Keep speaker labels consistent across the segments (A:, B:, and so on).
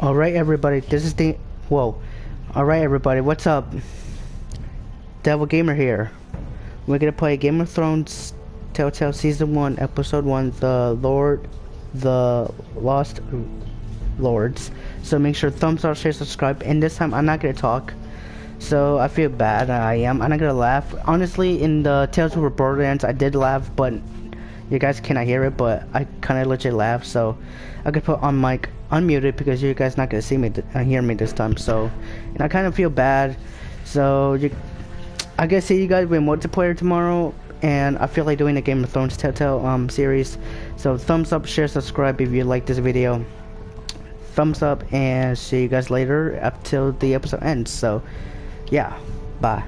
A: Alright everybody, this is the... Whoa. Alright everybody, what's up? Devil Gamer here. We're gonna play Game of Thrones Telltale Season 1, Episode 1, The Lost Lords. So make sure thumbs up, share, subscribe, and this time I'm not gonna talk. So I feel bad, I'm not gonna laugh. Honestly, in the Tales of the Borderlands, I did laugh, but you guys cannot hear it, but I kinda legit laughed, so I could put on mic unmuted because you guys not gonna see me, hear me this time, so, and I kind of feel bad, so I guess see you guys with multiplayer tomorrow, and I feel like doing a Game of Thrones Telltale series, so thumbs up, share, subscribe if you like this video, thumbs up, and see you guys later up till the episode ends, so, yeah, bye.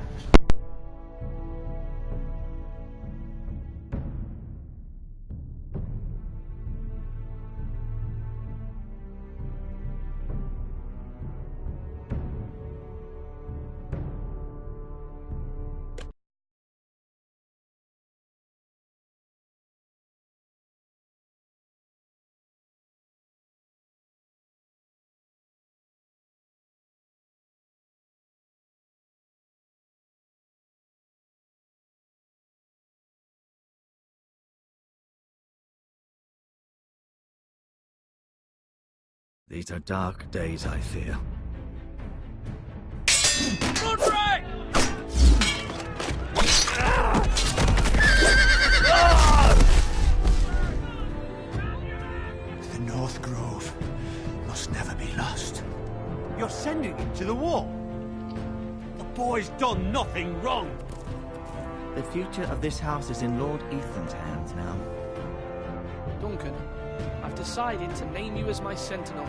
B: These are dark days, I fear.
C: Roderick!
D: The North Grove must never be lost.
C: You're sending him to the war. The boy's done nothing wrong.
B: The future of this house is in Lord Ethan's hands now.
E: Duncan, I've decided to name you as my sentinel.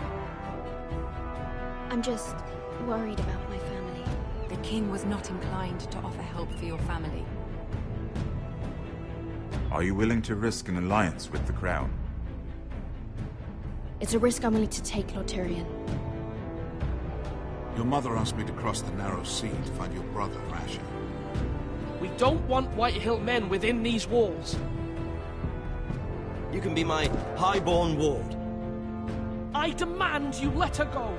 F: I'm just worried about my family.
G: The king was not inclined to offer help for your family.
H: Are you willing to risk an alliance with the Crown?
F: It's a risk I'm willing to take, Lord Tyrion.
D: Your mother asked me to cross the narrow sea to find your brother, Rasha.
E: We don't want Whitehill men within these walls.
I: You can be my highborn ward.
E: I demand you let her go.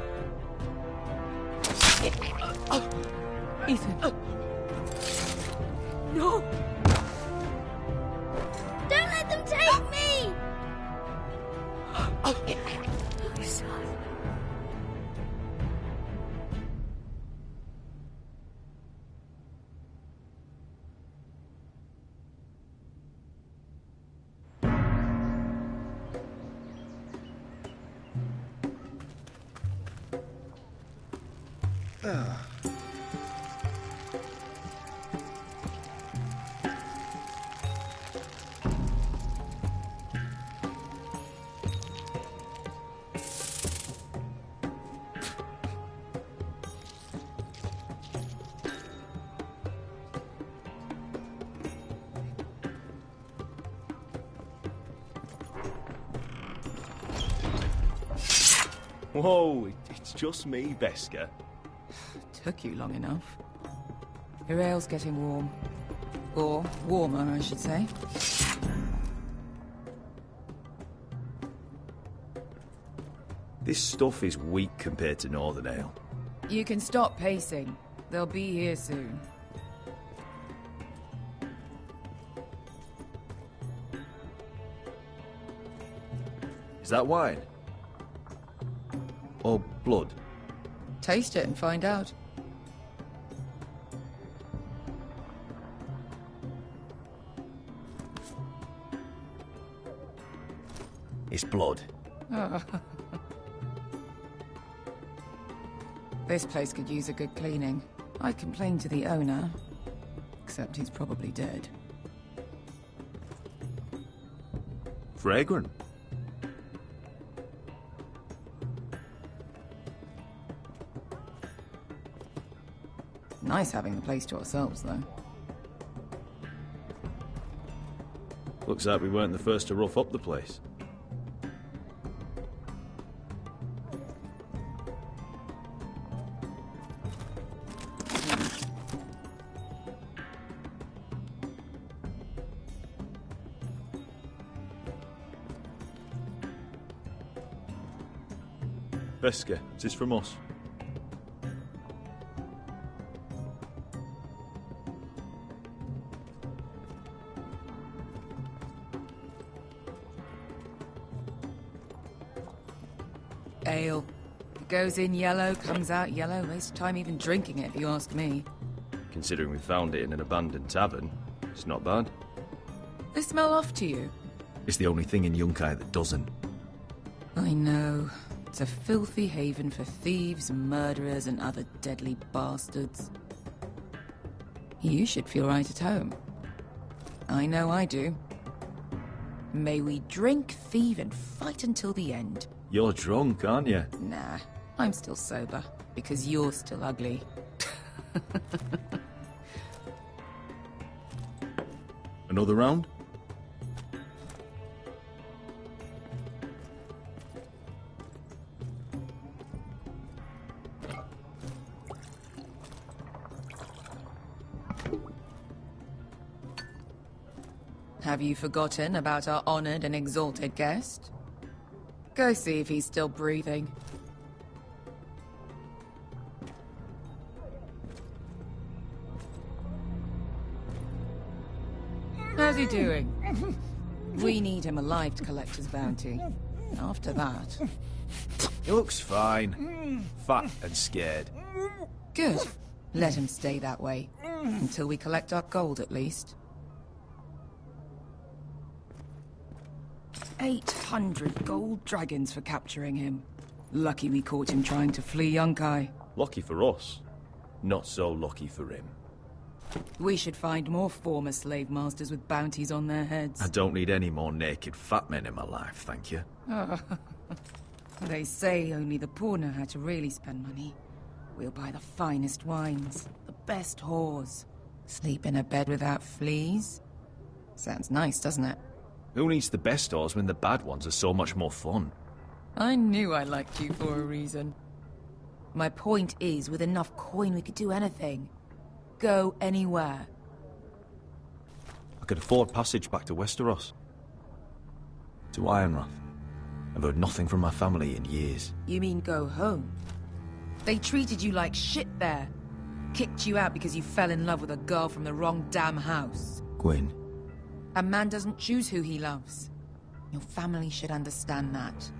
G: Ethan.
E: No!
F: Don't let them take me!
I: Whoa, it's just me, Beska.
G: Took you long enough. Your ale's getting warm. Or warmer, I should say.
I: This stuff is weak compared to Northern Ale.
G: You can stop pacing. They'll be here soon.
I: Is that wine? Or blood?
G: Taste it and find out.
I: It's blood.
G: This place could use a good cleaning. I complained to the owner, except he's probably dead.
I: Fragrant.
G: Nice having the place to ourselves, though.
I: Looks like we weren't the first to rough up the place. Veska, is this from us?
G: Ale. It goes in yellow, comes out yellow. Waste time even drinking it, if you ask me.
I: Considering we found it in an abandoned tavern, it's not bad.
G: They smell off to you?
I: It's the only thing in Yunkai that doesn't.
G: I know. It's a filthy haven for thieves, murderers, and other deadly bastards. You should feel right at home. I know I do. May we drink, thieve, and fight until the end.
I: You're drunk, aren't you?
G: Nah, I'm still sober, because you're still ugly.
I: Another round?
G: Have you forgotten about our honored and exalted guest? Go see if he's still breathing. How's he doing? We need him alive to collect his bounty. After that...
I: He looks fine. Fat and scared.
G: Good. Let him stay that way. Until we collect our gold, at least. 800 gold dragons for capturing him. Lucky we caught him trying to flee Yunkai.
I: Lucky for us. Not so lucky for him.
G: We should find more former slave masters with bounties on their heads.
I: I don't need any more naked fat men in my life, thank you.
G: They say only the poor know how to really spend money. We'll buy the finest wines, the best whores. Sleep in a bed without fleas. Sounds nice, doesn't it?
I: Who needs the best whores when the bad ones are so much more fun?
G: I knew I liked you for a reason. My point is, with enough coin we could do anything. Go anywhere.
I: I could afford passage back to Westeros. To Ironrath. I've heard nothing from my family in years.
G: You mean go home? They treated you like shit there. Kicked you out because you fell in love with a girl from the wrong damn house.
I: Gwyn.
G: A man doesn't choose who he loves. Your family should understand that.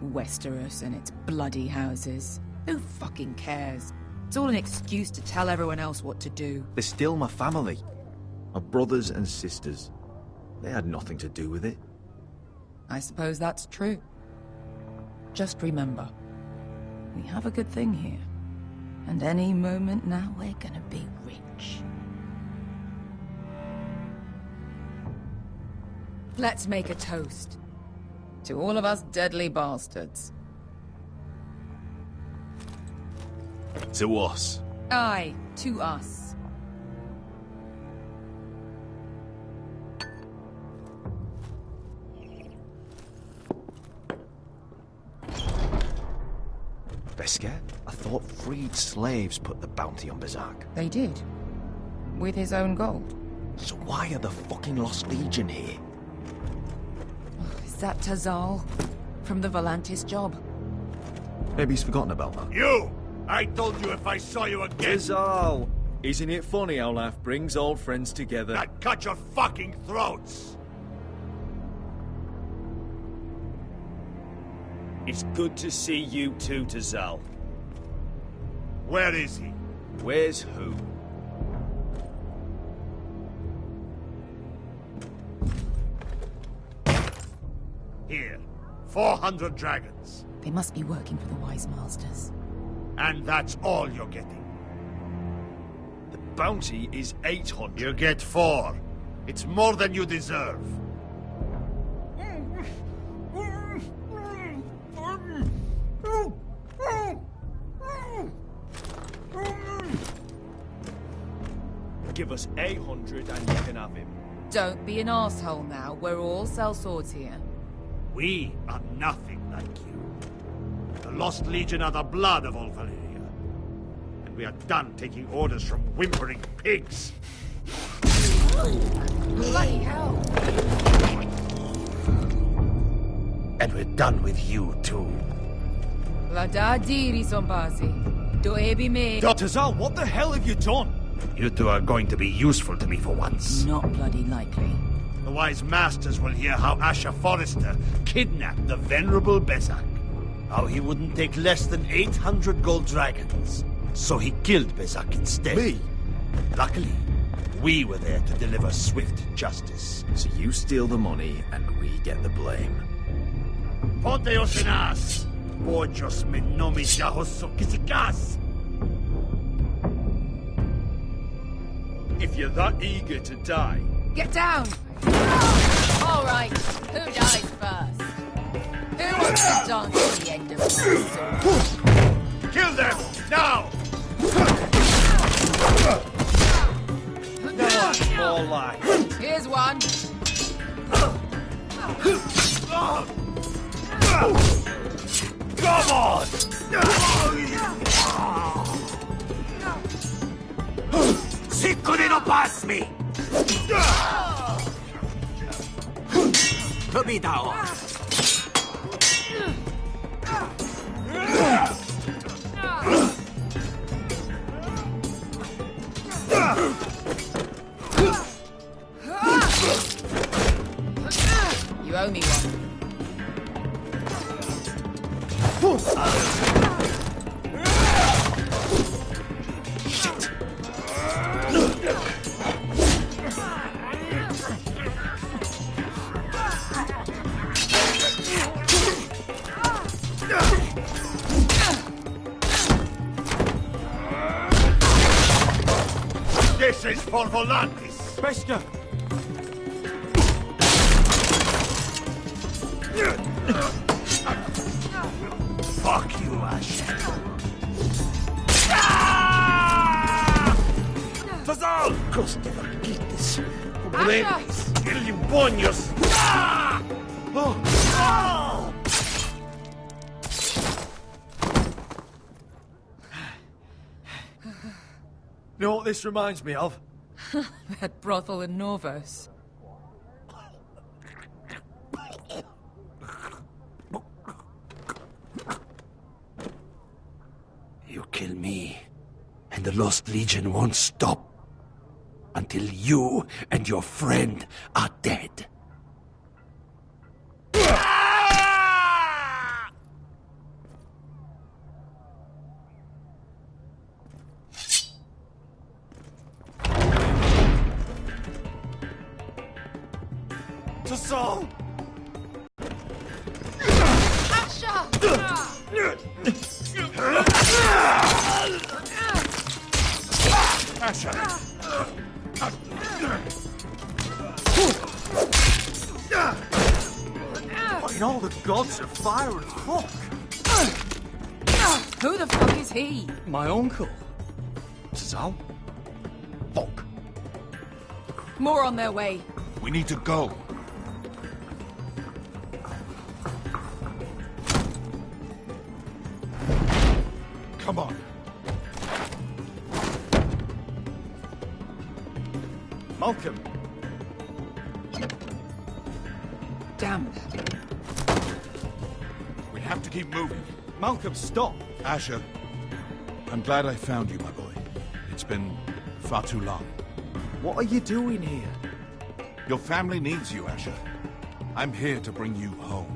G: Westeros and its bloody houses. Who fucking cares? It's all an excuse to tell everyone else what to do.
I: They're still my family. My brothers and sisters. They had nothing to do with it.
G: I suppose that's true. Just remember, we have a good thing here. And any moment now we're gonna be rich. Let's make a toast. To all of us deadly bastards.
I: To us.
G: Aye, to us.
I: Veska, I thought freed slaves put the bounty on Berserk.
G: They did. With his own gold.
I: So why are the fucking Lost Legion here?
G: Is that Tazal? From the Volantis job?
I: Maybe he's forgotten about that.
C: You! I told you if I saw you again...
I: Tazal! Isn't it funny how life brings old friends together?
C: I'd cut your fucking throats!
I: It's good to see you too, Tazal.
C: Where is he?
I: Where's who?
C: Here. 400 dragons.
G: They must be working for the Wise Masters.
C: And that's all you're getting.
I: The bounty is 800.
C: You get 4. It's more than you deserve.
I: Give us 800 and you can have him.
G: Don't be an asshole now. We're all sellswords here.
C: We are nothing like you. The Lost Legion are the blood of all Valyria. And we are done taking orders from whimpering pigs.
G: Bloody hell!
C: And we're done with you, too.
G: Vada diri sombasi. Do ebi me.
C: Tazal, what the hell have you done? You two are going to be useful to me for once.
G: Not bloody likely.
C: The wise masters will hear how Asher Forrester kidnapped the venerable Bezak. How he wouldn't take less than 800 gold dragons. So he killed Bezak instead.
I: Me?
C: Luckily, we were there to deliver swift justice.
I: So you steal the money and we get the blame.
C: Ponteos en as! Bojos me nomi jahoso kisikas! If you're that eager to die...
G: Get down! All right, who dies first? Who wants to dance to the end of my sword?
C: Kill them! Now! More life.
G: Here's one.
C: Come on! Siccone no pass me! Put me down.
G: You owe me one.
C: This is for Volantis.
I: Bester!
C: Fuck you, Ash.
I: Tazal!
C: Coste vaquitis.
G: Asha!
C: Ilibonios.
I: You know what this reminds me of?
G: That brothel in Norvos.
C: You kill me, and the Lost Legion won't stop until you and your friend are dead.
I: Tazal! What in all the gods of fire and fuck?
G: Who the fuck is he?
I: My uncle. Tazal? Fuck.
G: More on their way.
H: We need to go.
I: Come on. Malcolm.
G: Damn.
H: We have to keep moving.
I: Malcolm, stop.
H: Asher, I'm glad I found you, my boy. It's been far too long.
I: What are you doing here?
H: Your family needs you, Asher. I'm here to bring you home.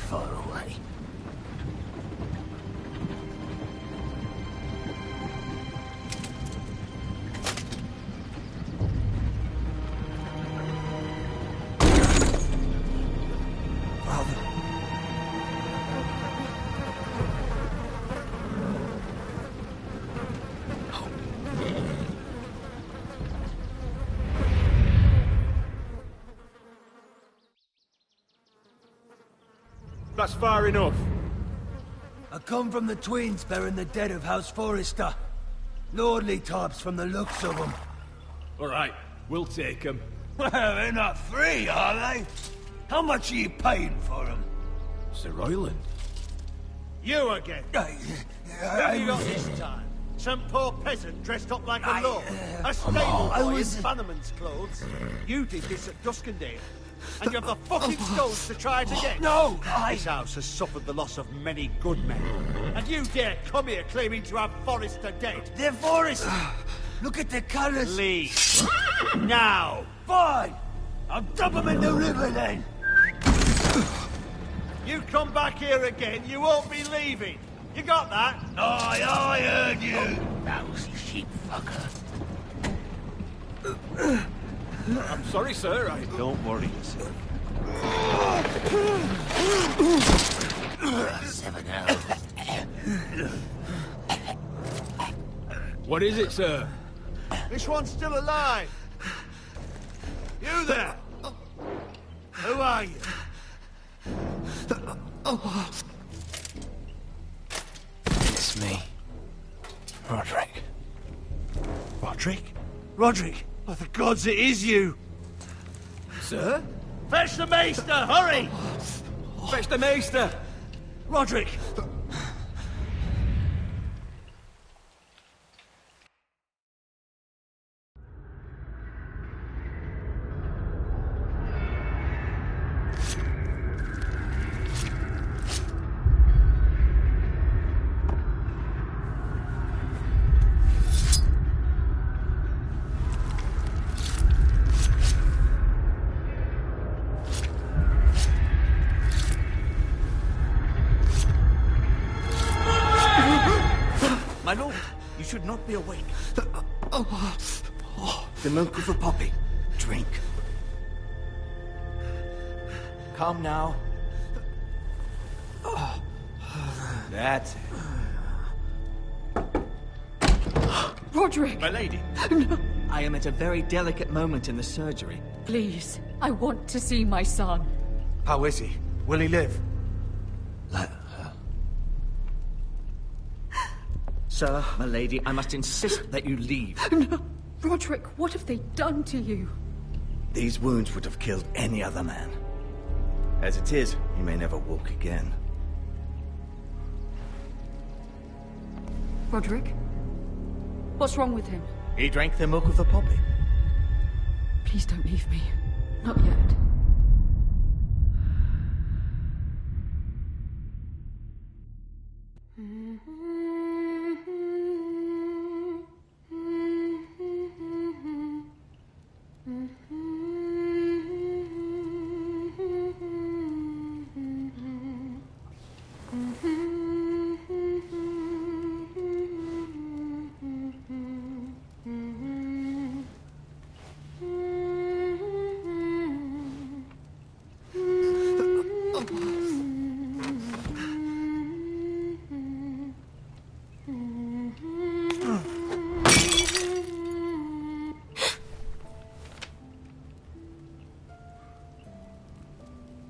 C: far away.
J: That's far enough.
C: I come from the twins bearing the dead of House Forrester. Lordly types from the looks of them.
J: All right, we'll take them.
C: Well, they're not free, are they? How much are you paying for them?
J: Sir Royland.
C: You again.
K: What have you got this time? Some poor peasant dressed up like a lord. A stable boy in Bannerman's clothes. You did this at Duskendale. And you have the fucking stones to try it again?
C: No,
K: This house has suffered the loss of many good men. And you dare come here claiming to have Forrester dead?
C: They're Forrester. Look at the colours.
K: Leave. Now.
C: Fine. I'll dump them in the river then.
K: You come back here again, you won't be leaving. You got that?
C: Aye, I heard you. Lousy sheep fucker.
J: I'm sorry, sir.
K: Don't worry yourself.
C: 7 hours.
J: What is it, sir?
K: This one's still alive. You there? Who are you?
D: It's me. Roderick.
K: Roderick? Roderick? Oh, the gods, it is you!
J: Sir?
K: Fetch the maester, hurry!
J: Fetch the maester!
K: Roderick!
B: My lord, you should not be awake. The milk of the poppy. Drink. Calm now. That's it.
L: Roderick!
B: My lady.
L: No.
B: I am at a very delicate moment in the surgery.
L: Please, I want to see my son.
B: How is he? Will he live? Sir, my lady, I must insist that you leave.
L: No. Roderick, what have they done to you?
B: These wounds would have killed any other man. As it is, he may never walk again.
L: Roderick? What's wrong with him?
B: He drank the milk of the poppy.
L: Please don't leave me. Not yet.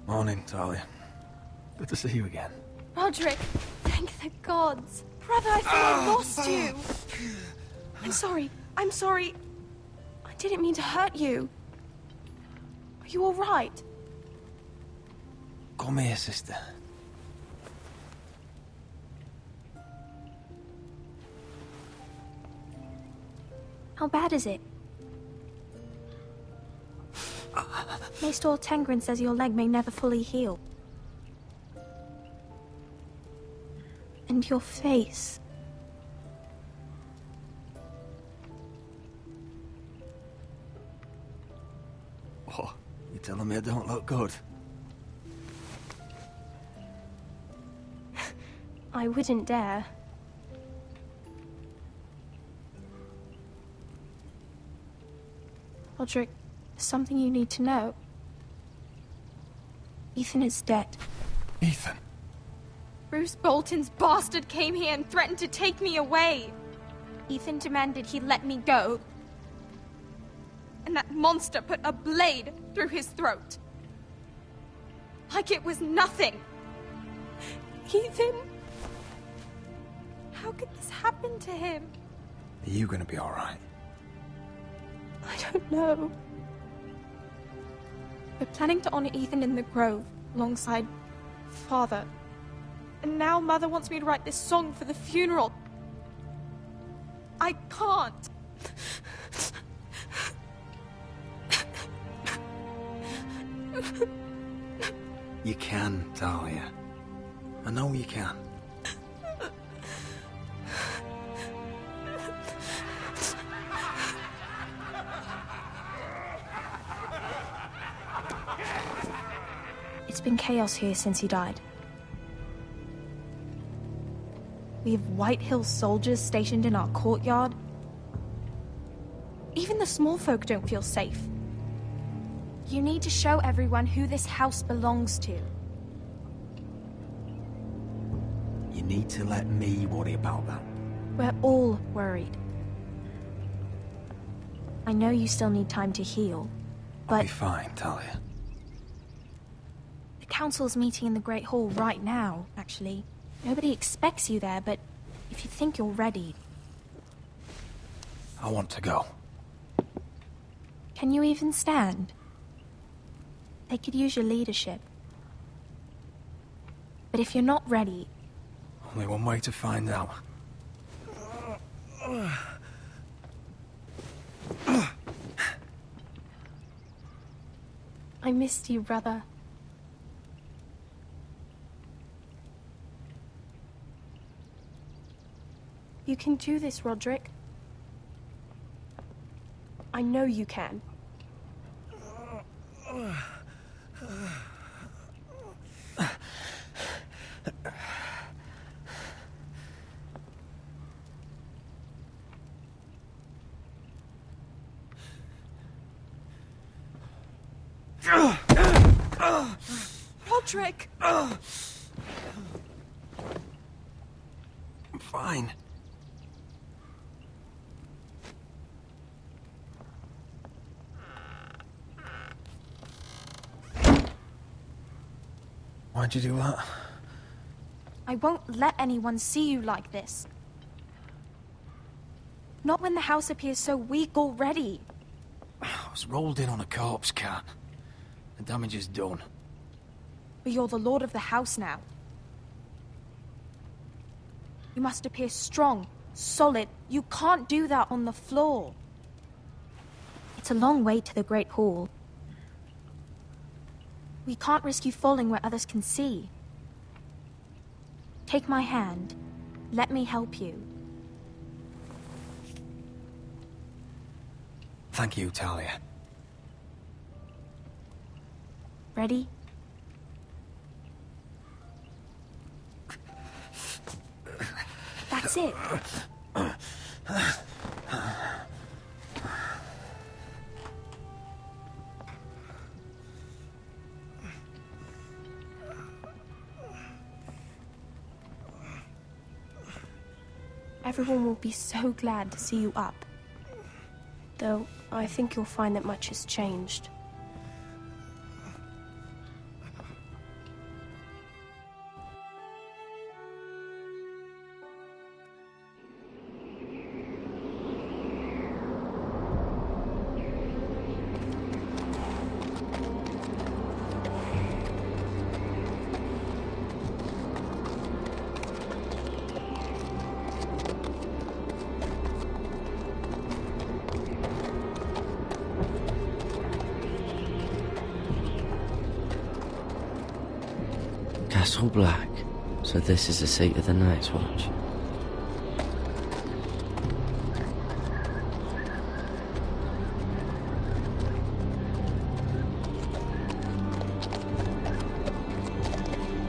D: Morning, Talia. Good to see you again.
F: Roderick, thank the gods. Brother, I thought I lost you. I'm sorry. I didn't mean to hurt you. Are you all right?
D: Come here, sister.
F: How bad is it? Maester Tengrin says your leg may never fully heal. And your face.
D: Oh, you telling me I don't look good?
F: I wouldn't dare. Roderick, there's something you need to know. Ethan is dead.
H: Ethan?
F: Bruce Bolton's bastard came here and threatened to take me away. Ethan demanded he let me go. And that monster put a blade through his throat. Like it was nothing. Ethan? How could this happen to him?
M: Are you gonna be alright?
F: I don't know. We're planning to honor Ethan in the Grove, alongside Father. And now Mother wants me to write this song for the funeral. I can't.
M: You can, Talia. I know you can.
F: It's been chaos here since he died. We have White Hill soldiers stationed in our courtyard. Even the small folk don't feel safe. You need to show everyone who this house belongs to.
M: You need to let me worry about that.
F: We're all worried. I know you still need time to heal, but...
M: I'll be fine, Talia.
F: The council's meeting in the Great Hall right now, actually. Nobody expects you there, but if you think you're ready...
M: I want to go.
F: Can you even stand? They could use your leadership. But if you're not ready...
M: Only one way to find out.
F: I missed you, brother. You can do this, Roderick. I know you can. Roderick!
M: I'm fine. Why'd you do that?
F: I won't let anyone see you like this. Not when the house appears so weak already.
M: I was rolled in on a corpse cart. The damage is done.
F: But you're the lord of the house now. You must appear strong, solid. You can't do that on the floor. It's a long way to the Great Hall. We can't risk you falling where others can see. Take my hand. Let me help you.
M: Thank you, Talia.
F: Ready? That's it. Everyone will be so glad to see you up. Though, I think you'll find that much has changed.
N: Castle Black. So this is the seat of the Night's Watch.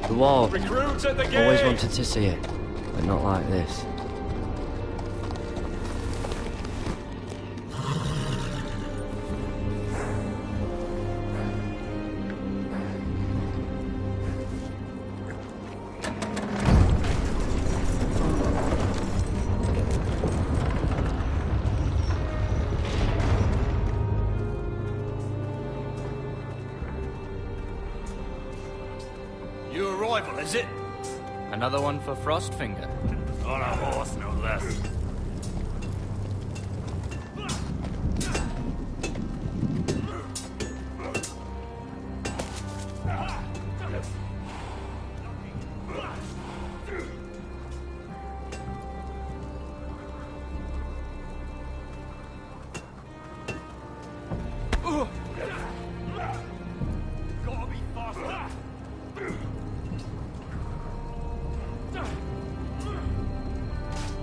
I: Who
N: wall.
J: Recruits at the gate!
N: Always wanted to see it, but not like this.
J: Your arrival, is it?
M: Another one for Frostfinger.
J: On a horse, no less.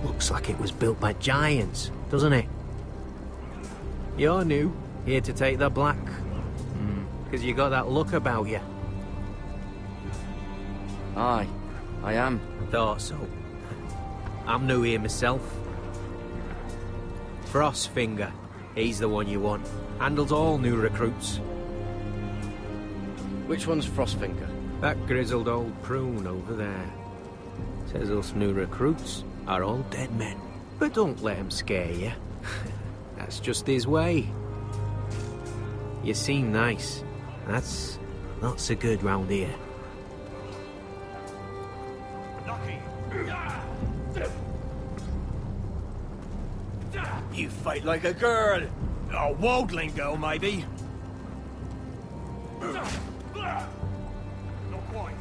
O: Looks like it was built by giants, doesn't it? You're new, here to take the black. Because you got that look about you.
N: Aye, I am.
O: Thought so. I'm new here myself. Frostfinger, he's the one you want. Handles all new recruits.
N: Which one's Frostfinger?
O: That grizzled old prune over there. Says us new recruits are all dead men. But don't let him scare you. That's just his way. You seem nice. That's not so good round here.
J: You fight like a girl. A worldling girl, maybe. Not quite.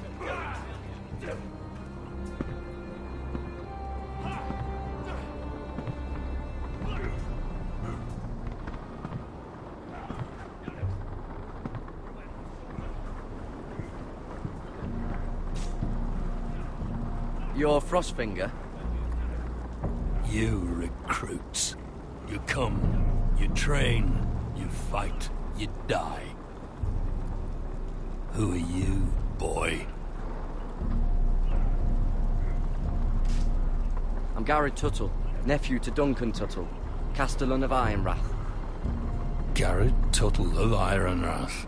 N: You're Frostfinger?
P: You recruits. You come, you train, you fight, you die. Who are you, boy?
N: I'm Gary Tuttle, nephew to Duncan Tuttle, Castellan of Ironrath.
P: Garrett Tuttle of Ironrath.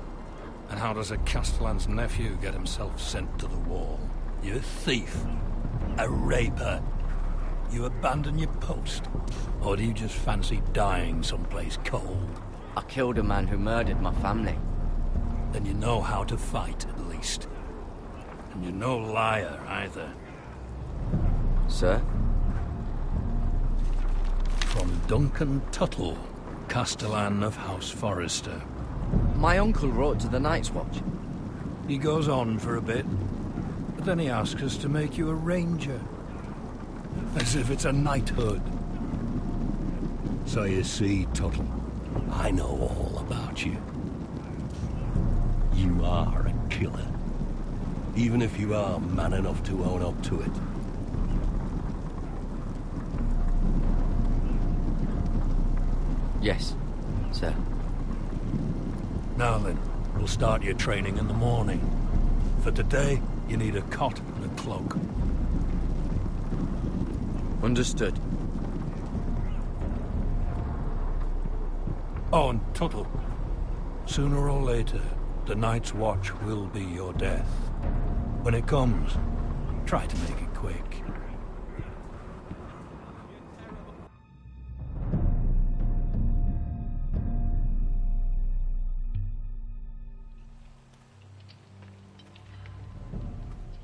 P: And how does a Castellan's nephew get himself sent to the wall? You thief. A raper. You abandon your post? Or do you just fancy dying someplace cold?
N: I killed a man who murdered my family.
P: Then you know how to fight, at least. And you're no liar, either.
N: Sir?
P: From Duncan Tuttle, Castellan of House Forrester.
N: My uncle wrote to the Night's Watch.
P: He goes on for a bit, but then he asks us to make you a ranger. As if it's a knighthood. So you see, Tuttle, I know all about you. You are a killer. Even if you are man enough to own up to it.
N: Yes, sir.
P: Now then, we'll start your training in the morning. For today, you need a cot and a cloak.
N: Understood.
P: Oh, and Tuttle, sooner or later, the Night's Watch will be your death. When it comes, try to make it quick.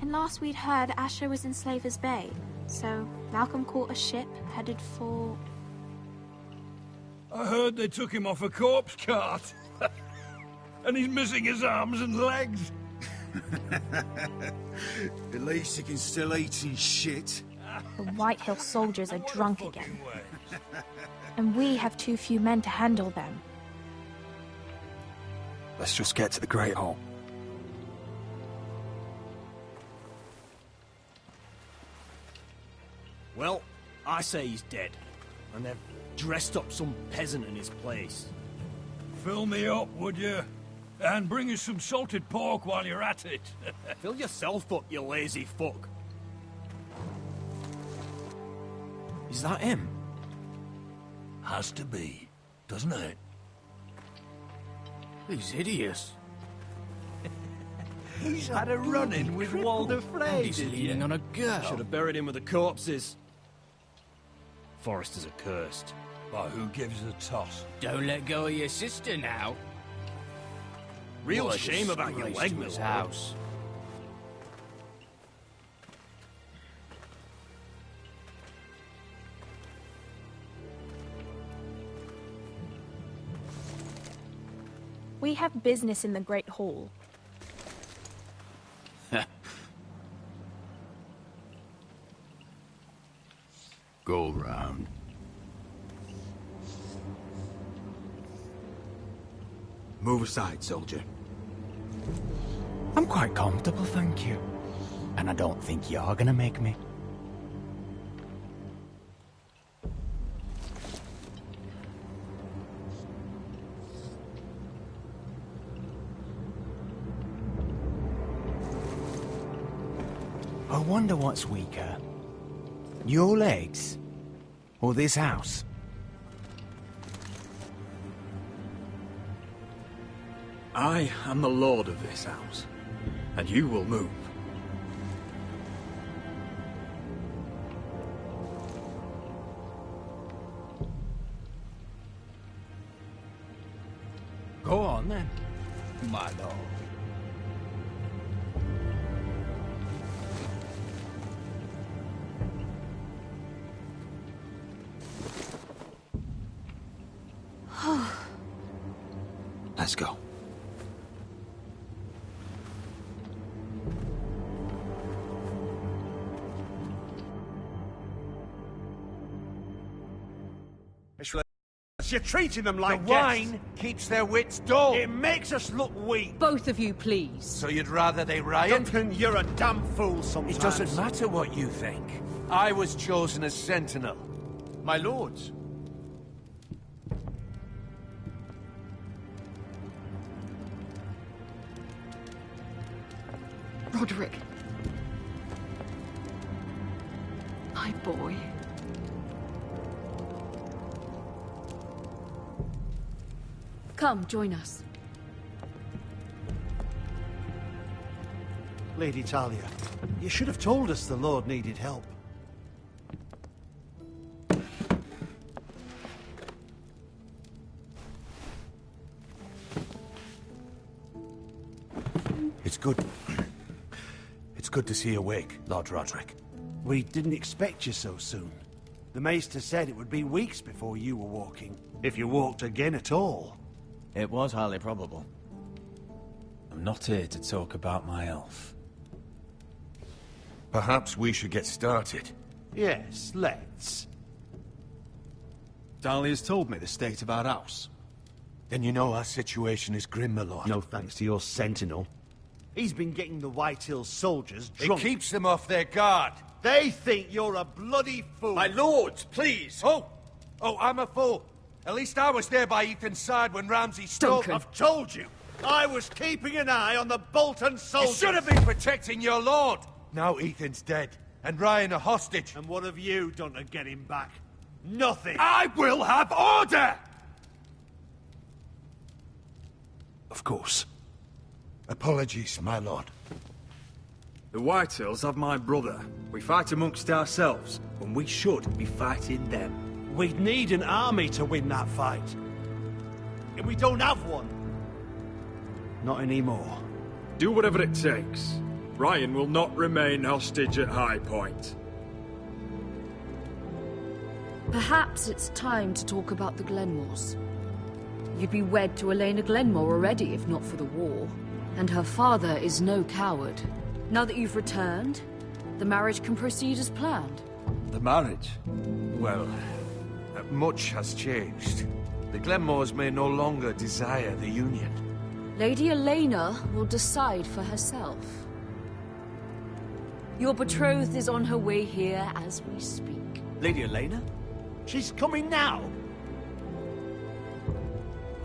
F: And last we'd heard, Asher was in Slaver's Bay, so Malcolm caught a ship headed for...
P: I heard they took him off a corpse cart. And he's missing his arms and legs.
B: At least he can still eat and shit.
F: The White Hill soldiers are drunk again. And we have too few men to handle them.
M: Let's just get to the Great Hall.
J: Well, I say he's dead. And they've dressed up some peasant in his place.
P: Fill me up, would you? And bring us some salted pork while you're at it.
J: Fill yourself up, you lazy fuck.
M: Is that him?
P: Has to be, doesn't it?
J: He's hideous.
K: He's had a run-in with Walder Frey,
J: He's
K: did
J: leaning
K: he?
J: on a girl. Should have buried him with the corpses. Foresters are cursed.
P: But who gives a toss?
M: Don't let go of your sister now.
J: Real
M: What a
J: shame about your
M: disgrace
J: leg,
M: to his
J: my
M: house.
F: We have business in the Great Hall.
D: Go round.
M: Move aside, soldier. I'm quite comfortable, thank you. And I don't think you're gonna make me. I wonder what's weaker. Your legs? Or this house?
I: I am the lord of this house, and you will move.
M: Go on then, my lord.
I: Let's go.
C: You're treating them like
K: The
C: guests.
K: wine keeps their wits dull.
C: It makes us look weak.
L: Both of you, please.
K: So you'd rather they riot?
C: Duncan, you're a damn fool sometimes.
K: It doesn't matter what you think. I was chosen as sentinel. My lords.
L: Roderick. My boy. Come, join us.
C: Lady Talia, you should have told us the Lord needed help.
K: It's good. It's good to see you awake, Lord Roderick.
C: We didn't expect you so soon. The Maester said it would be weeks before you were walking, if you walked again at all.
I: It was highly probable. I'm not here to talk about my elf.
K: Perhaps we should get started.
C: Yes, let's.
I: Dahlia's told me the state of our house.
K: Then you know our situation is grim, my lord.
C: No thanks to your sentinel. He's been getting the White Hills soldiers
K: It
C: drunk.
K: keeps them off their guard.
C: They think you're a bloody fool.
K: My lords, please. Oh, I'm a fool. At least I was there by Ethan's side when Ramsay stole...
L: Duncan.
C: I've told you. I was keeping an eye on the Bolton
K: You
C: soldiers.
K: should have been protecting your lord. Now Ethan's dead, and Ryan a hostage.
C: And what have you done to get him back? Nothing.
K: I will have order! Of course. Apologies, my lord.
I: The Whitehills have my brother. We fight amongst ourselves, when we should be fighting them.
C: We'd need an army to win that fight. And we don't have one. Not anymore.
I: Do whatever it takes. Ryan will not remain hostage at High Point.
L: Perhaps it's time to talk about the Glenmores. You'd be wed to Elena Glenmore already, if not for the war. And her father is no coward. Now that you've returned, the marriage can proceed as planned.
I: The marriage?
K: Well, much has changed. The Glenmores may no longer desire the union.
L: Lady Elena will decide for herself. Your betrothed is on her way here as we speak.
I: Lady Elena?
C: She's coming now.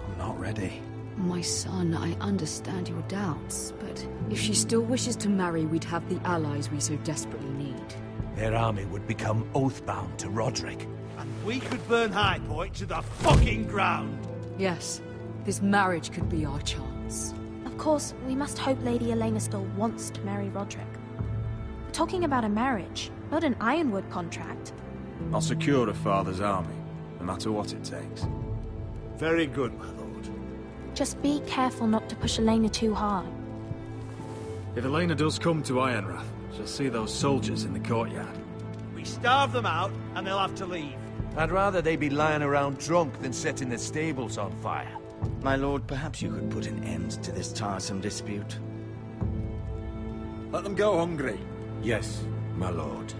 I: I'm not ready.
L: My son, I understand your doubts, but if she still wishes to marry, we'd have the allies we so desperately need.
D: Their army would become oath-bound to Roderick.
C: And we could burn High Point to the fucking ground.
L: Yes, this marriage could be our chance.
F: Of course, we must hope Lady Elena still wants to marry Roderick. We're talking about a marriage, not an Ironwood contract.
I: I'll secure her father's army, no matter what it takes.
C: Very good, my lord.
F: Just be careful not to push Elena too hard.
I: If Elena does come to Ironrath, she'll see those soldiers in the courtyard.
C: We starve them out, and they'll have to leave.
J: I'd rather they be lying around drunk than setting the stables on fire.
B: My lord, perhaps you could put an end to this tiresome dispute.
I: Let them go hungry.
J: Yes, my lord.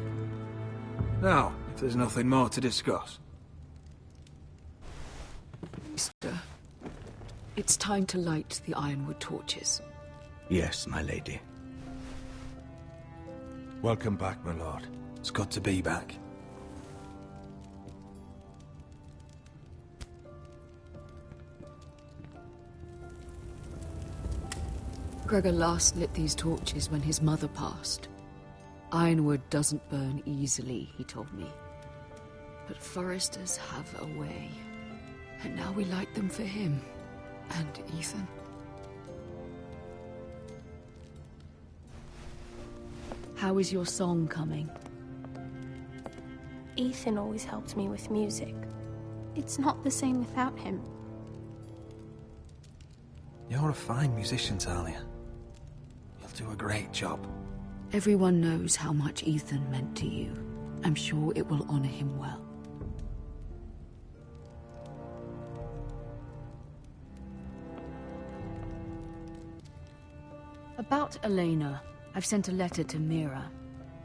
I: Now, if there's nothing more to discuss.
L: Sister, it's time to light the Ironwood torches.
B: Yes, my lady.
J: Welcome back, my lord.
I: It's good to be back.
L: Gregor last lit these torches when his mother passed. Ironwood doesn't burn easily, he told me. But foresters have a way. And now we light them for him. And Ethan. How is your song coming?
F: Ethan always helped me with music. It's not the same without him.
I: You're a fine musician, Talia. You'll do a great job.
L: Everyone knows how much Ethan meant to you. I'm sure it will honor him well. About Elena, I've sent a letter to Mira.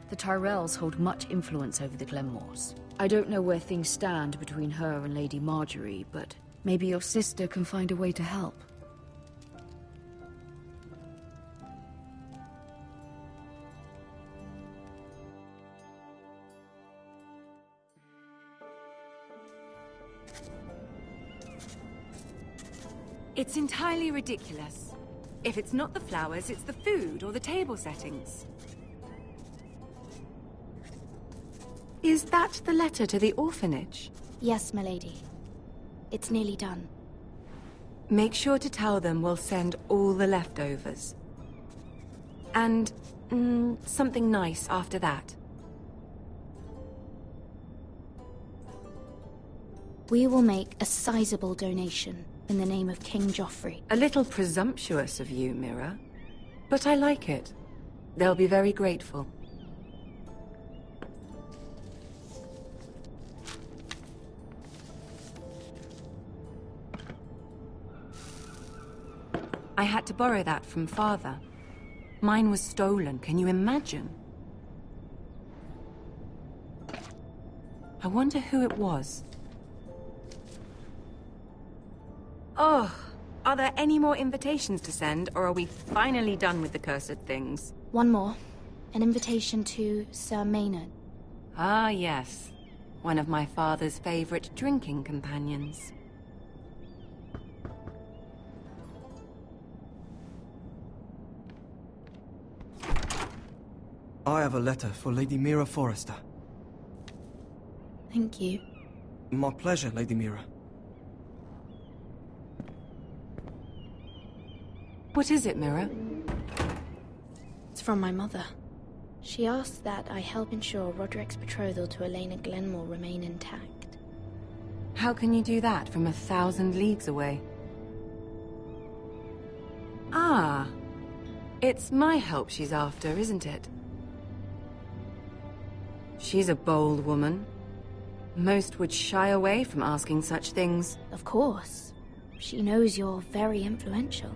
L: The Tyrells hold much influence over the Glenmores. I don't know where things stand between her and Lady Marjorie, but maybe your sister can find a way to help.
Q: It's entirely ridiculous. If it's not the flowers, it's the food or the table settings. Is that the letter to the orphanage?
F: Yes, my lady. It's nearly done.
Q: Make sure to tell them we'll send all the leftovers. And, something nice after that.
F: We will make a sizable donation in the name of King Joffrey.
Q: A little presumptuous of you, Mira. But I like it. They'll be very grateful. I had to borrow that from Father. Mine was stolen, can you imagine? I wonder who it was. Oh, are there any more invitations to send, or are we finally done with the cursed things?
F: One more. An invitation to Sir Maynard.
Q: Ah, yes. One of my father's favorite drinking companions.
N: I have a letter for Lady Mira Forrester.
F: Thank you.
N: My pleasure, Lady Mira.
Q: What is it, Mira?
F: It's from my mother. She asks that I help ensure Roderick's betrothal to Elena Glenmore remain intact.
Q: How can you do that from 1,000 leagues away? Ah, it's my help she's after, isn't it? She's a bold woman. Most would shy away from asking such things.
F: Of course. She knows you're very influential.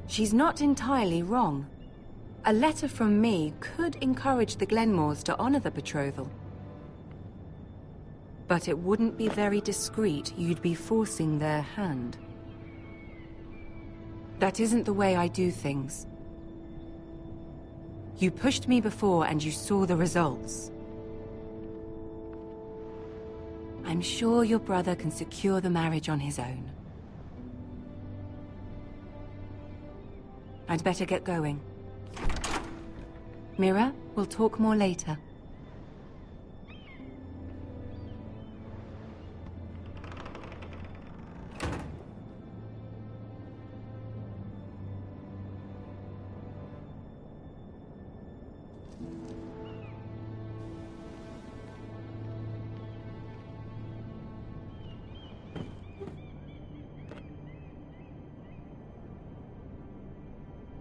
Q: She's not entirely wrong. A letter from me could encourage the Glenmores to honor the betrothal. But it wouldn't be very discreet. You'd be forcing their hand. That isn't the way I do things. You pushed me before and you saw the results. I'm sure your brother can secure the marriage on his own. I'd better get going. Mira, we'll talk more later.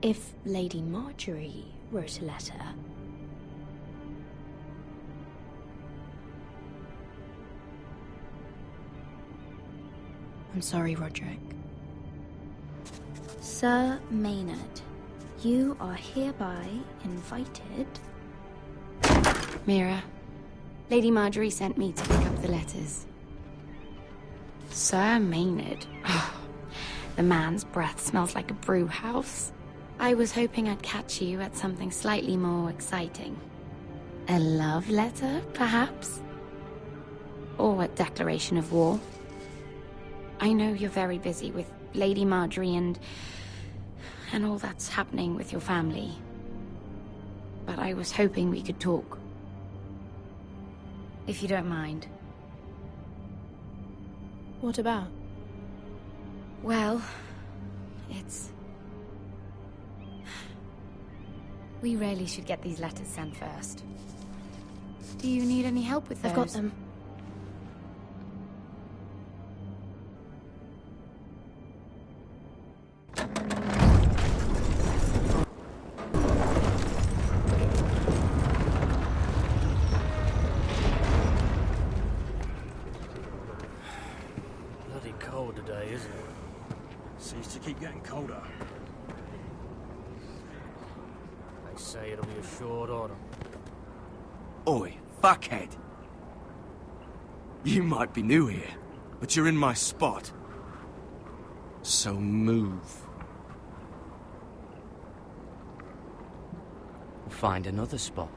R: If Lady Marjorie wrote a letter... I'm sorry, Roderick. Sir Maynard, you are hereby invited...
S: Mira, Lady Marjorie sent me to pick up the letters. Sir Maynard? The man's breath smells like a brew house. I was hoping I'd catch you at something slightly more exciting. A love letter, perhaps? Or a declaration of war? I know you're very busy with Lady Marjorie and all that's happening with your family. But I was hoping we could talk. If you don't mind.
R: What about?
S: Well, it's... We really should get these letters sent first. Do you need any help with those?
R: I've got them.
M: Bloody cold today, isn't it? Seems to keep getting colder. They say it'll be a short autumn.
J: Oi, fuckhead. You might be new here, but you're in my spot. So move.
N: Find another spot.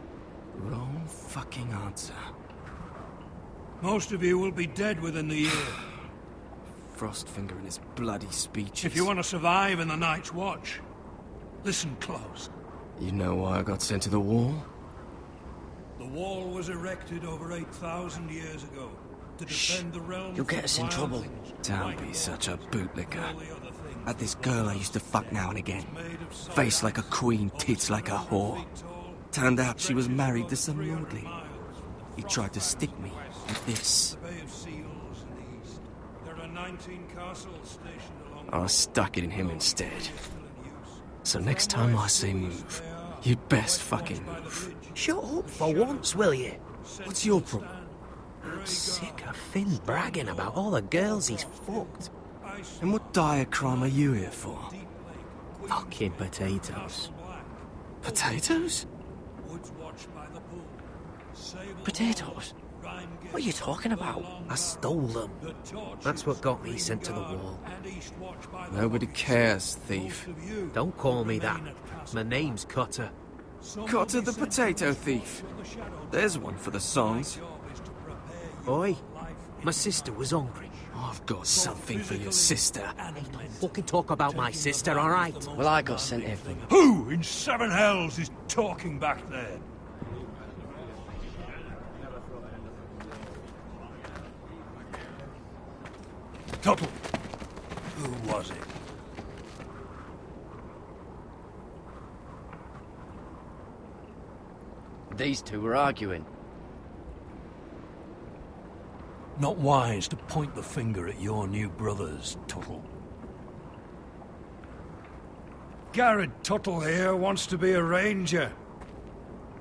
N: Wrong fucking answer.
P: Most of you will be dead within the year.
J: Frostfinger and his bloody speeches.
P: If you want to survive in the Night's Watch, listen close.
J: You know why I got sent to the wall?
P: The wall was erected over 8,000 years ago to defend the realm.
J: You'll get us in trouble. Don't be such a bootlicker. Had this girl I used to fuck now and again. Face like a queen, tits like a whore. Turned out she was married to some lordly. He tried to stick me with this. I stuck it in him instead. So next time I say move, you'd best fucking move.
O: Shut up for once, will you?
J: What's your problem?
O: I'm sick of Finn bragging about all the girls he's fucked.
J: And what dire crime are you here for?
O: Fucking potatoes.
J: Potatoes?
O: Potatoes? What are you talking about? I stole them. That's what got me sent to the wall.
J: Nobody cares, thief.
O: Don't call me that. My name's Cutter.
J: Cutter the potato thief. There's one for the songs.
O: Oi, my sister was hungry.
J: I've got something for your sister.
O: Don't fucking talk about my sister, alright?
N: Well, I got sent here for...
P: Who in seven hells is talking back there? Tuttle. Who was it?
N: These two were arguing.
P: Not wise to point the finger at your new brothers, Tuttle. Garrett Tuttle here wants to be a ranger.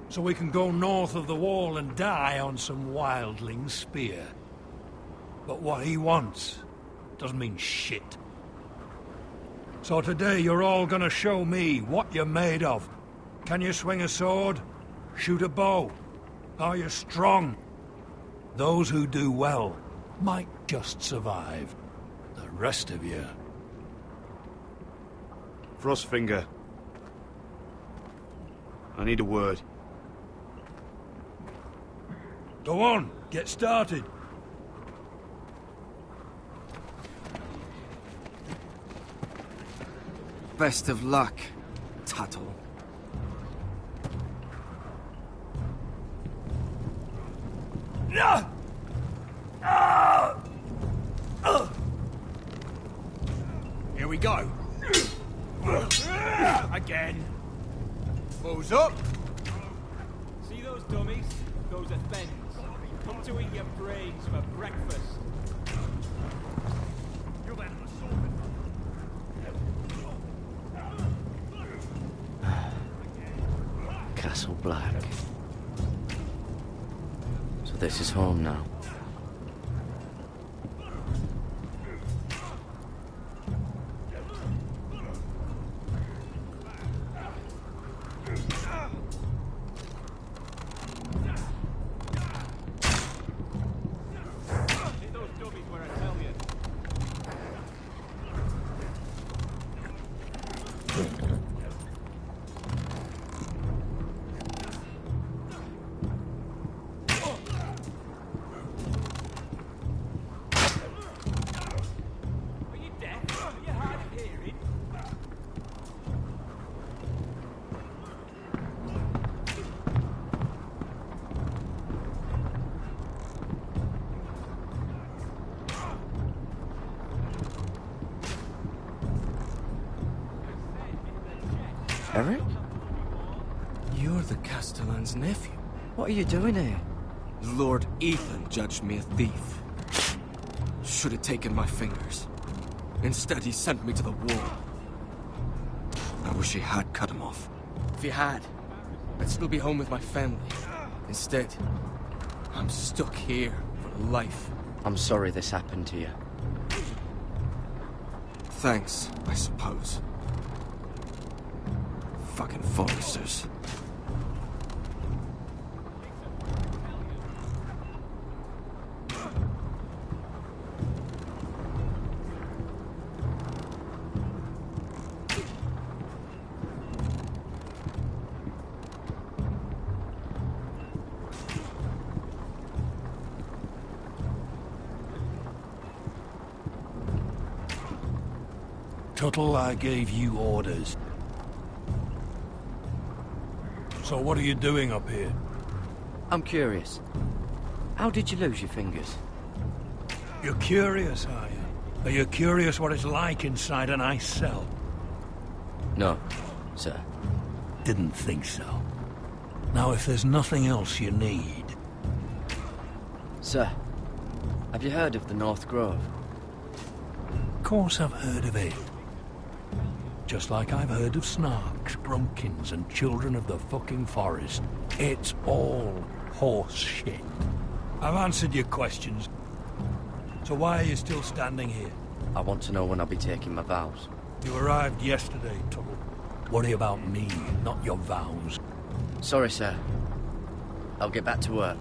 P: So we can go north of the wall and die on some wildling spear. But what he wants doesn't mean shit. So today you're all gonna show me what you're made of. Can you swing a sword? Shoot a bow? Are you strong? Those who do well might just survive. The rest of you...
C: Frostfinger. I need a word.
P: Go on, get started.
J: Best of luck, Tuttle.
M: Here we go. Again. Balls up.
T: See those dummies? Those are thens. Come to eat your brains for breakfast.
N: Castle Black. So this is home now. Eric?
J: You're the Castellan's nephew.
N: What are you doing here?
J: Lord Ethan judged me a thief. Should have taken my fingers. Instead, he sent me to the wall. I wish he had cut him off. If he had, I'd still be home with my family. Instead, I'm stuck here for life.
N: I'm sorry this happened to you.
J: Thanks, I suppose. Fucking Foresters.
P: Tuttle, I gave you orders. So what are you doing up here?
N: I'm curious. How did you lose your fingers?
P: You're curious, are you? Are you curious what it's like inside an ice cell?
N: No, sir.
P: Didn't think so. Now, if there's nothing else you need...
N: Sir, have you heard of the North Grove?
P: Of course I've heard of it. Just like I've heard of Snarks, Brunkins, and Children of the fucking Forest. It's all horse shit. I've answered your questions. So why are you still standing here?
N: I want to know when I'll be taking my vows.
P: You arrived yesterday, Tuttle. Worry about me, not your vows.
N: Sorry, sir. I'll get back to work.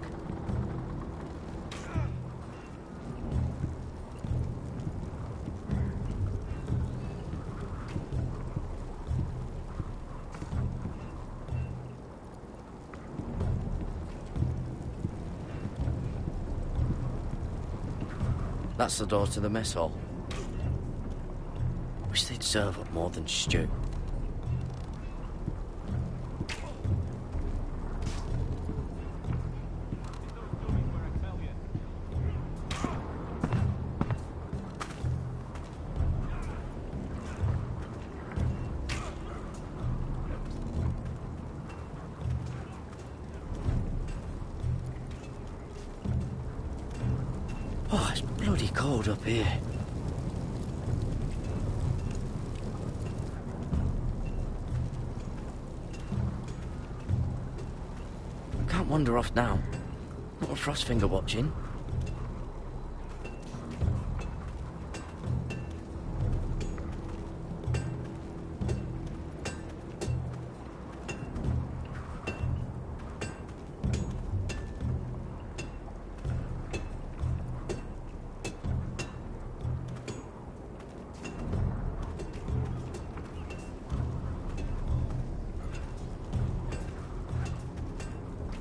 N: That's the door to the mess hall. Wish they'd serve up more than stew. Oh, it's bloody cold up here. Can't wander off now. Not with Frostfinger watching.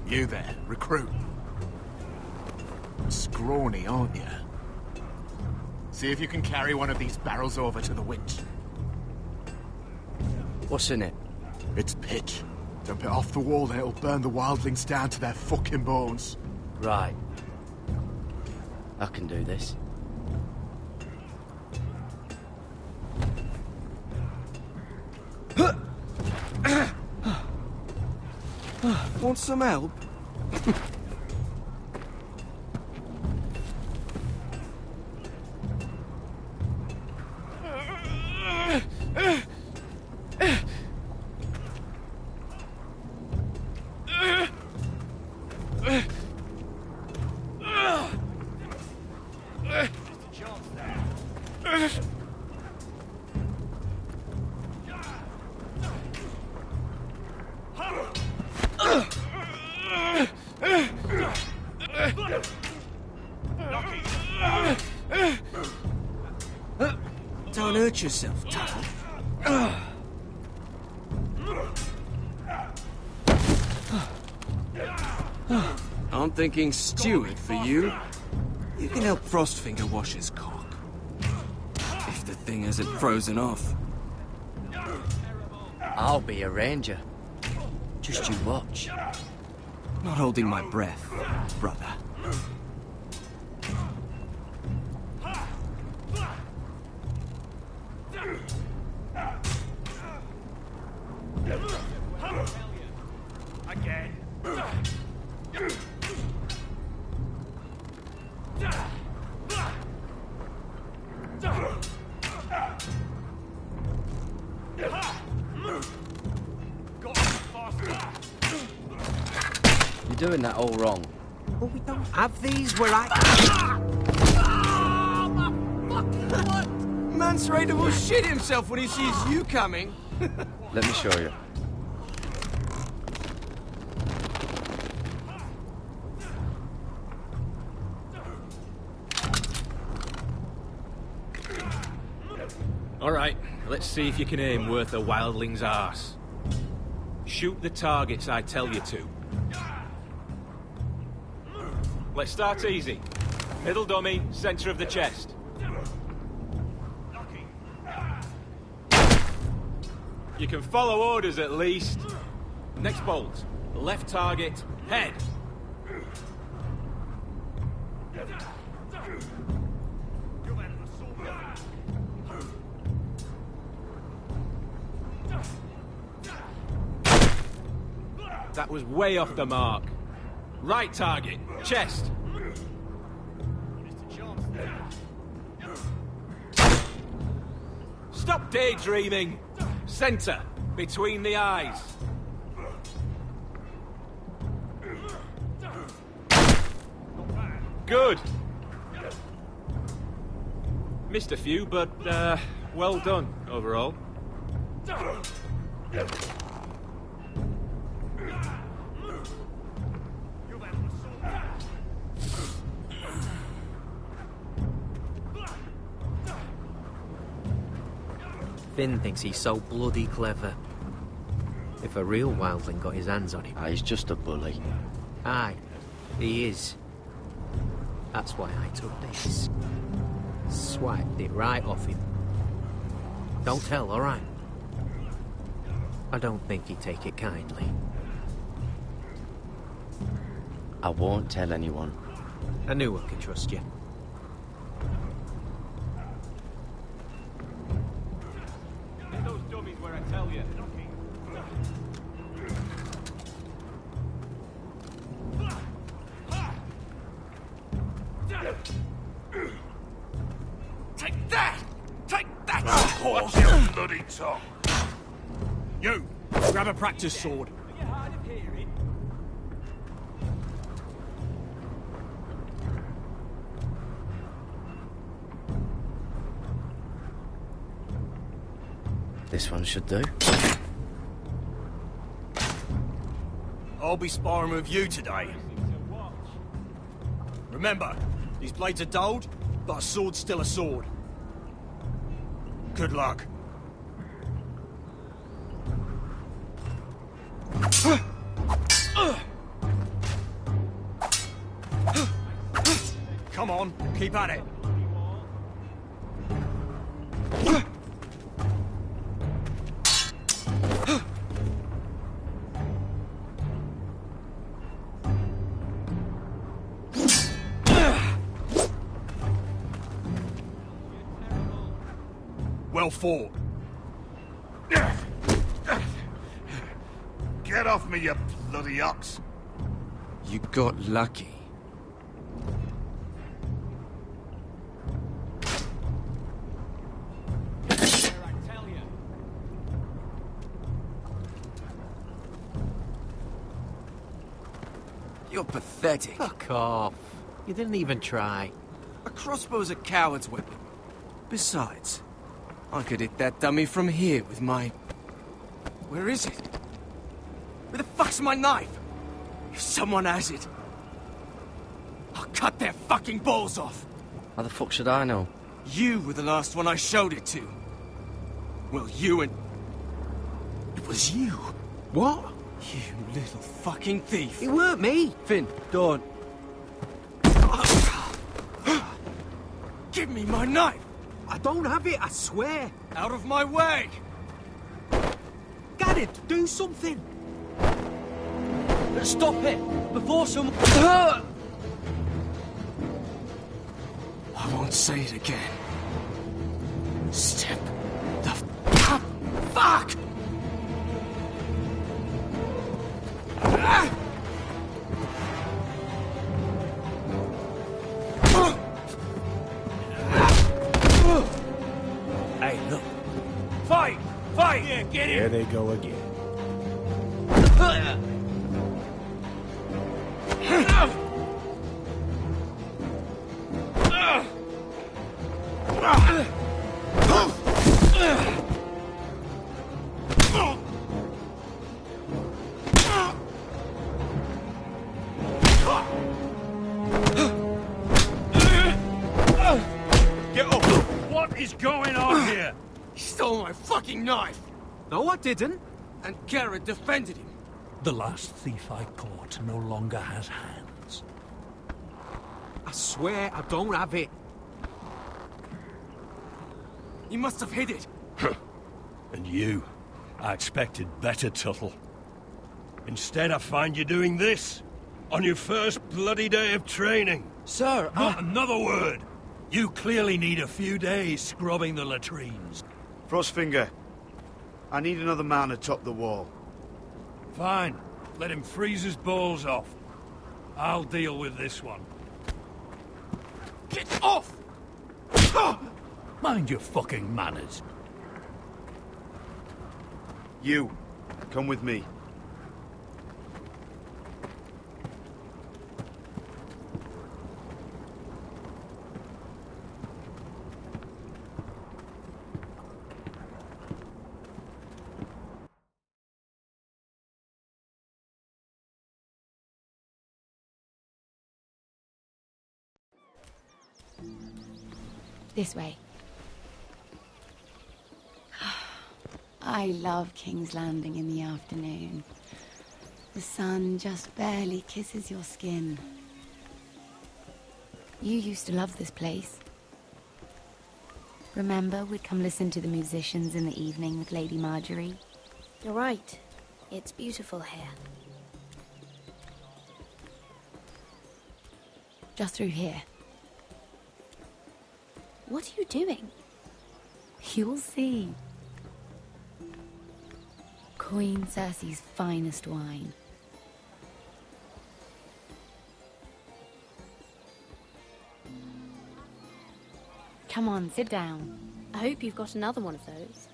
D: You there, recruit. Scrawny, aren't you? See if you can carry one of these barrels over to the winch.
N: What's in it?
D: It's pitch. Dump it off the wall and it'll burn the wildlings down to their fucking bones.
N: Right. I can do this. Want some help? Don't hurt yourself, Tuttle. I'm thinking steward for you. You can help Frostfinger wash his cock. If the thing hasn't frozen off. I'll be a ranger. Just you watch.
J: Not holding my breath, brother.
T: Again.
N: You're doing that all wrong.
O: But we don't have these where I...
J: Man's ready to shit himself when he sees you coming.
N: Let me show you.
T: All right, let's see if you can aim worth a wildling's arse. Shoot the targets I tell you to. Let's start easy. Middle dummy, center of the chest. You can follow orders at least. Next bolt. Left target, head. That was way off the mark. Right target, chest. Stop daydreaming. Center, between the eyes. Good. Missed a few, but, well done, overall.
O: Finn thinks he's so bloody clever. If a real wildling got his hands on him...
N: He's just a bully.
O: Aye, he is. That's why I took this. Swiped it right off him. Don't tell, alright? I don't think he'd take it kindly.
N: I won't tell anyone.
O: I knew I could trust you.
T: Get those dummies where I tell you.
C: Take that! Take that! Watch your bloody tongue!
T: You! Grab a practice sword.
N: This one should do.
C: I'll be sparring with you today. Remember, these blades are dulled, but a sword's still a sword. Good luck. Come on, keep at it.
H: Well fought. Get off me, you bloody ox.
J: You got lucky. You're pathetic.
O: Fuck off. You didn't even try.
J: A crossbow's a coward's weapon. Besides, I could hit that dummy from here with my... Where is it? Where the fuck's my knife? If someone has it, I'll cut their fucking balls off.
N: How the fuck should I know?
J: You were the last one I showed it to. Well, you and... It was you.
O: What?
J: You little fucking thief.
O: It weren't me.
N: Finn, don't.
J: Give me my knife.
O: I don't have it, I swear.
J: Out of my way.
O: Garrett, do something.
N: Stop it! Before some...
J: I won't say it again. Step the fuck!
C: Hey, look. Fight! Fight! Yeah, get in!
H: There they go again.
C: Get up! What is going on here?
J: He stole my fucking knife!
O: No, I didn't.
J: And Garrett defended him.
P: The last thief I caught no longer has hands.
O: I swear I don't have it.
J: He must have hid it.
C: And you? I expected better, Tuttle. Instead, I find you doing this. On your first bloody day of training.
N: Sir,
C: Not another word! You clearly need a few days scrubbing the latrines.
K: Frostfinger, I need another man atop the wall.
C: Fine. Let him freeze his balls off. I'll deal with this one.
J: Get off!
C: Mind your fucking manners.
K: You, come with me.
S: This way. I love King's Landing in the afternoon. The sun just barely kisses your skin. You used to love this place. Remember, we'd come listen to the musicians in the evening with Lady Marjorie?
R: You're right. It's beautiful here.
S: Just through here.
R: What are you doing?
S: You'll see. Queen Cersei's finest wine. Come on, sit down.
R: I hope you've got another one of those.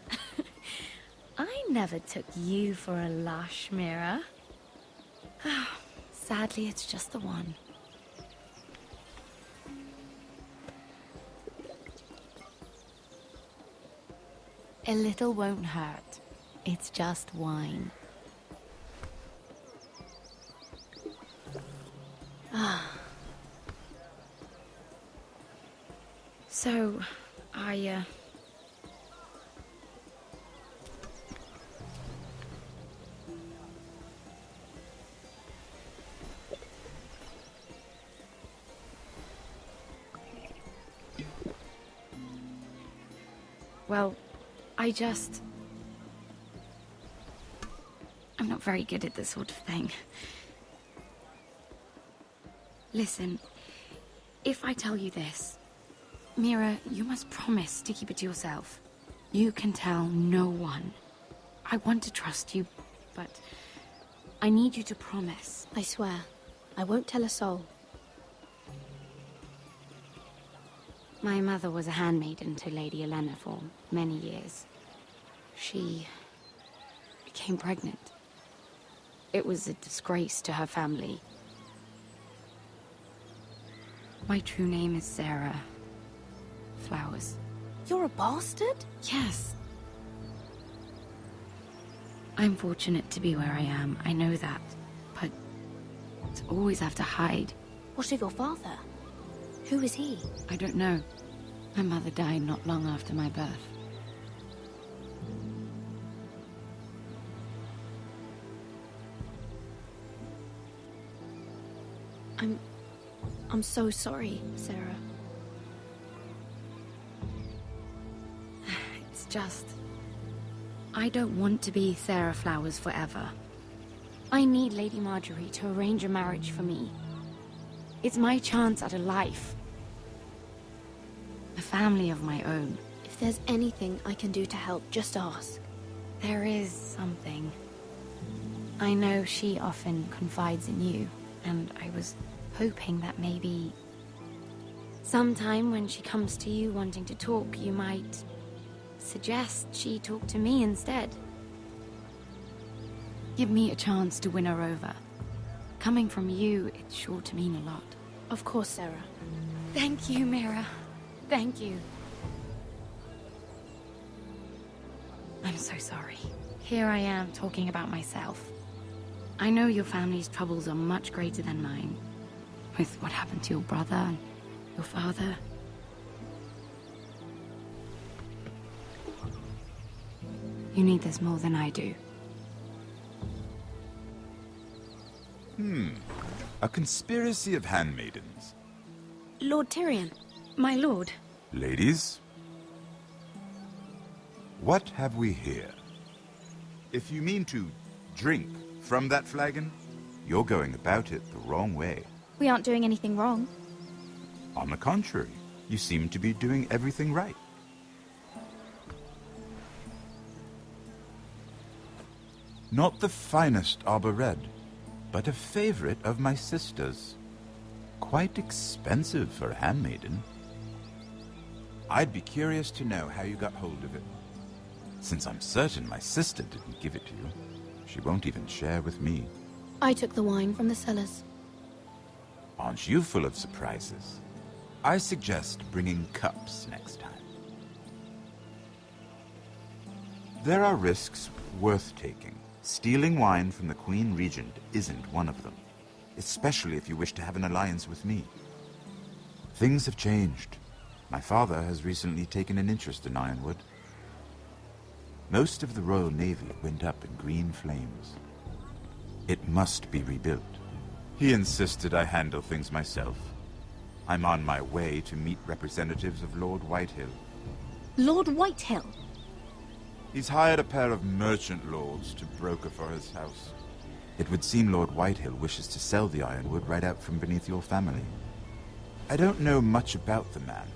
S: I never took you for a lush, Mira. Sadly, it's just the one. A little won't hurt. It's just wine. So, well, I'm not very good at this sort of thing. Listen, if I tell you this, Mira, you must promise to keep it to yourself. You can tell no one. I want to trust you, but I need you to promise.
R: I swear, I won't tell a soul.
S: My mother was a handmaiden to Lady Elena for many years. She became pregnant. It was a disgrace to her family. My true name is Sarah Flowers.
R: You're a bastard?
S: Yes. I'm fortunate to be where I am, I know that. But to always have to hide.
R: What of your father? Who is he?
S: I don't know. My mother died not long after my birth.
R: I'm so sorry, Sarah.
S: It's just... I don't want to be Sarah Flowers forever. I need Lady Marjorie to arrange a marriage for me. It's my chance at a life. A family of my own.
R: If there's anything I can do to help, just ask.
S: There is something. I know she often confides in you, and I was hoping that maybe... sometime when she comes to you wanting to talk, you might suggest she talk to me instead. Give me a chance to win her over. Coming from you, it's sure to mean a lot.
R: Of course, Sarah.
S: Thank you, Mira. Thank you. I'm so sorry. Here I am talking about myself. I know your family's troubles are much greater than mine. With what happened to your brother and your father. You need this more than I do.
U: A conspiracy of handmaidens.
R: Lord Tyrion.
S: My lord.
U: Ladies, what have we here? If you mean to drink from that flagon, you're going about it the wrong way.
R: We aren't doing anything wrong.
U: On the contrary, you seem to be doing everything right. Not the finest arbor red, but a favorite of my sister's. Quite expensive for a handmaiden. I'd be curious to know how you got hold of it. Since I'm certain my sister didn't give it to you, she won't even share with me.
R: I took the wine from the cellars.
U: Aren't you full of surprises? I suggest bringing cups next time. There are risks worth taking. Stealing wine from the Queen Regent isn't one of them, especially if you wish to have an alliance with me. Things have changed. My father has recently taken an interest in Ironwood. Most of the Royal Navy went up in green flames. It must be rebuilt. He insisted I handle things myself. I'm on my way to meet representatives of Lord Whitehill.
R: Lord Whitehill?
U: He's hired a pair of merchant lords to broker for his house. It would seem Lord Whitehill wishes to sell the Ironwood right out from beneath your family. I don't know much about the man,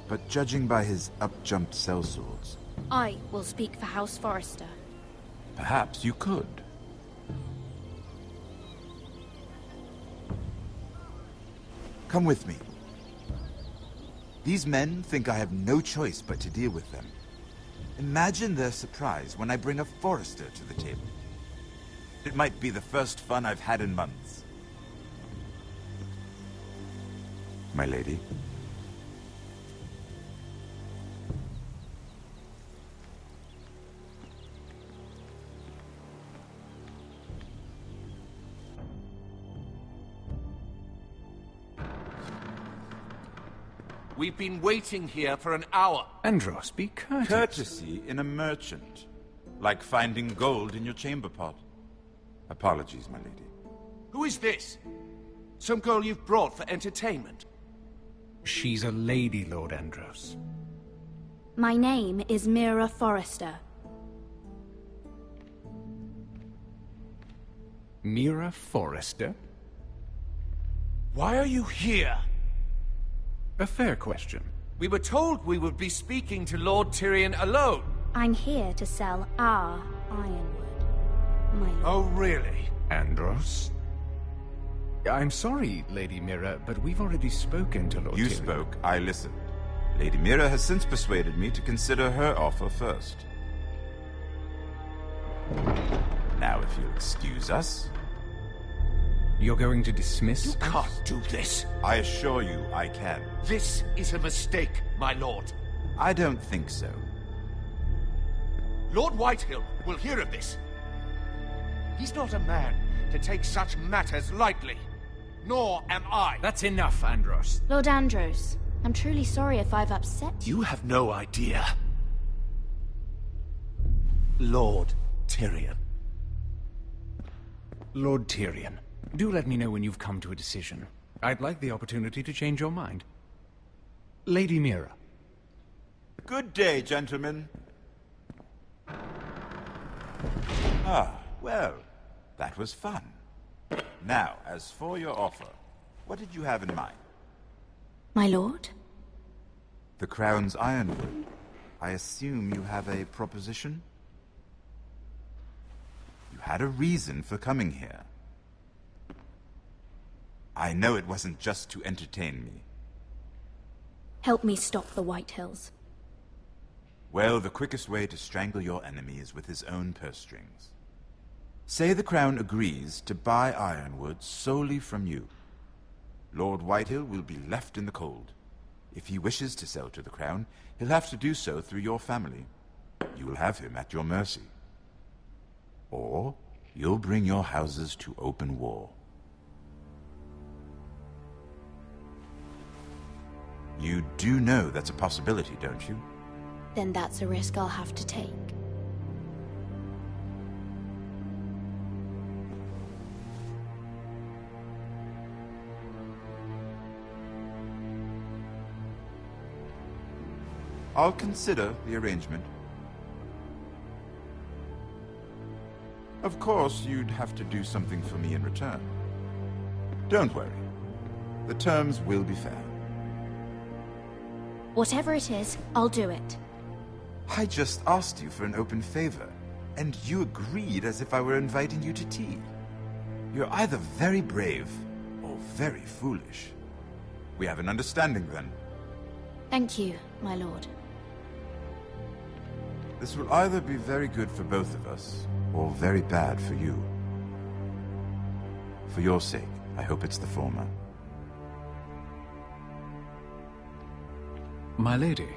U: but judging by his up-jumped sellswords...
R: I will speak for House Forrester.
U: Perhaps you could. Come with me. These men think I have no choice but to deal with them. Imagine their surprise when I bring a Forrester to the table. It might be the first fun I've had in months. My lady.
C: We've been waiting here for an hour.
H: Andros, be courteous.
U: Courtesy in a merchant. Like finding gold in your chamber pot. Apologies, my lady.
C: Who is this? Some girl you've brought for entertainment?
O: She's a lady, Lord Andros.
R: My name is Mira Forrester.
O: Mira Forrester?
C: Why are you here?
O: A fair question.
C: We were told we would be speaking to Lord Tyrion alone.
R: I'm here to sell our ironwood, my lord.
A: Oh, really, Andros? I'm sorry, Lady Mira, but we've already spoken to Lord
U: You
A: Tyrion.
U: spoke, I listened. Lady Mira has since persuaded me to consider her offer first. Now, if you'll excuse us...
A: You're going to dismiss
V: You
A: us?
V: can't do this.
U: I assure you I can.
V: This is a mistake, my lord.
U: I don't think so.
V: Lord Whitehill will hear of this. He's not a man to take such matters lightly. Nor am I.
A: That's enough, Andros.
R: Lord Andros, I'm truly sorry if I've upset you.
V: You have no idea. Lord Tyrion.
A: Lord Tyrion, do let me know when you've come to a decision. I'd like the opportunity to change your mind. Lady Mira.
U: Good day, gentlemen. Ah, well, that was fun. Now, as for your offer, what did you have in mind?
R: My lord?
U: The Crown's ironwood. I assume you have a proposition? You had a reason for coming here. I know it wasn't just to entertain me.
R: Help me stop the Whitehills.
U: Well, the quickest way to strangle your enemy is with his own purse strings. Say the Crown agrees to buy ironwood solely from you. Lord Whitehill will be left in the cold. If he wishes to sell to the Crown, he'll have to do so through your family. You will have him at your mercy. Or you'll bring your houses to open war. You do know that's a possibility, don't you?
R: Then that's a risk I'll have to take.
U: I'll consider the arrangement. Of course, you'd have to do something for me in return. Don't worry. The terms will be fair.
R: Whatever it is, I'll do it.
U: I just asked you for an open favor, and you agreed as if I were inviting you to tea. You're either very brave or very foolish. We have an understanding then.
R: Thank you, my lord.
U: This will either be very good for both of us, or very bad for you. For your sake, I hope it's the former.
A: My lady.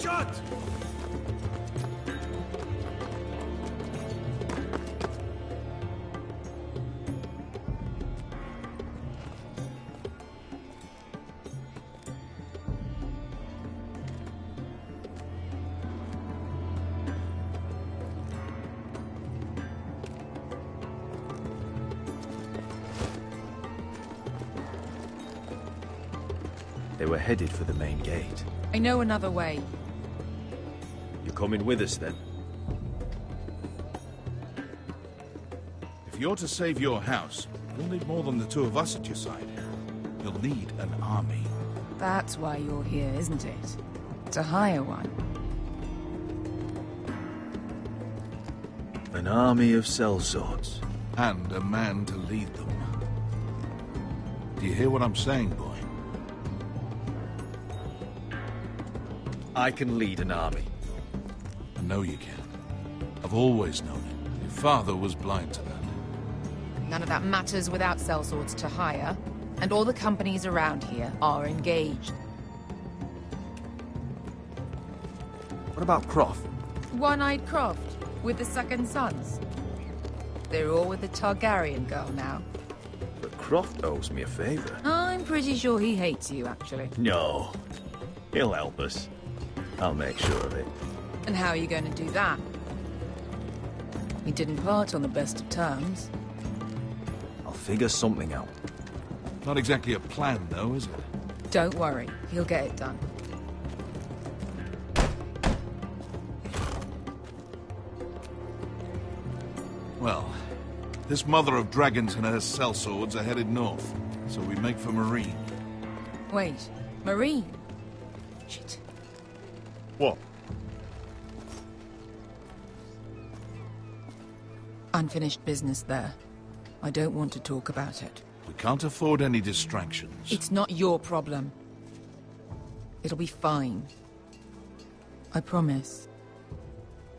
H: Shut!
I: They were headed for the main gate.
E: I know another way.
I: You're coming with us, then?
H: If you're to save your house, you'll need more than the two of us at your side. You'll need an army.
E: That's why you're here, isn't it? To hire one.
I: An army of sellswords.
H: And a man to lead them. Do you hear what I'm saying, boy?
I: I can lead an army.
H: I know you can. I've always known it. Your father was blind to that.
E: None of that matters without sellswords to hire, and all the companies around here are engaged.
I: What about Croft?
E: One-Eyed Croft, with the second sons. They're all with the Targaryen girl now.
I: But Croft owes me a favor.
E: I'm pretty sure he hates you, actually.
I: No. He'll help us. I'll make sure of it.
E: And how are you going to do that? We didn't part on the best of terms.
I: I'll figure something out.
H: Not exactly a plan, though, is it?
E: Don't worry, he'll get it done.
H: Well, this mother of dragons and her sellswords are headed north, so we make for Marine.
E: Wait, Marine? Shit.
I: What?
E: Unfinished business there. I don't want to talk about it.
H: We can't afford any distractions.
E: It's not your problem. It'll be fine. I promise.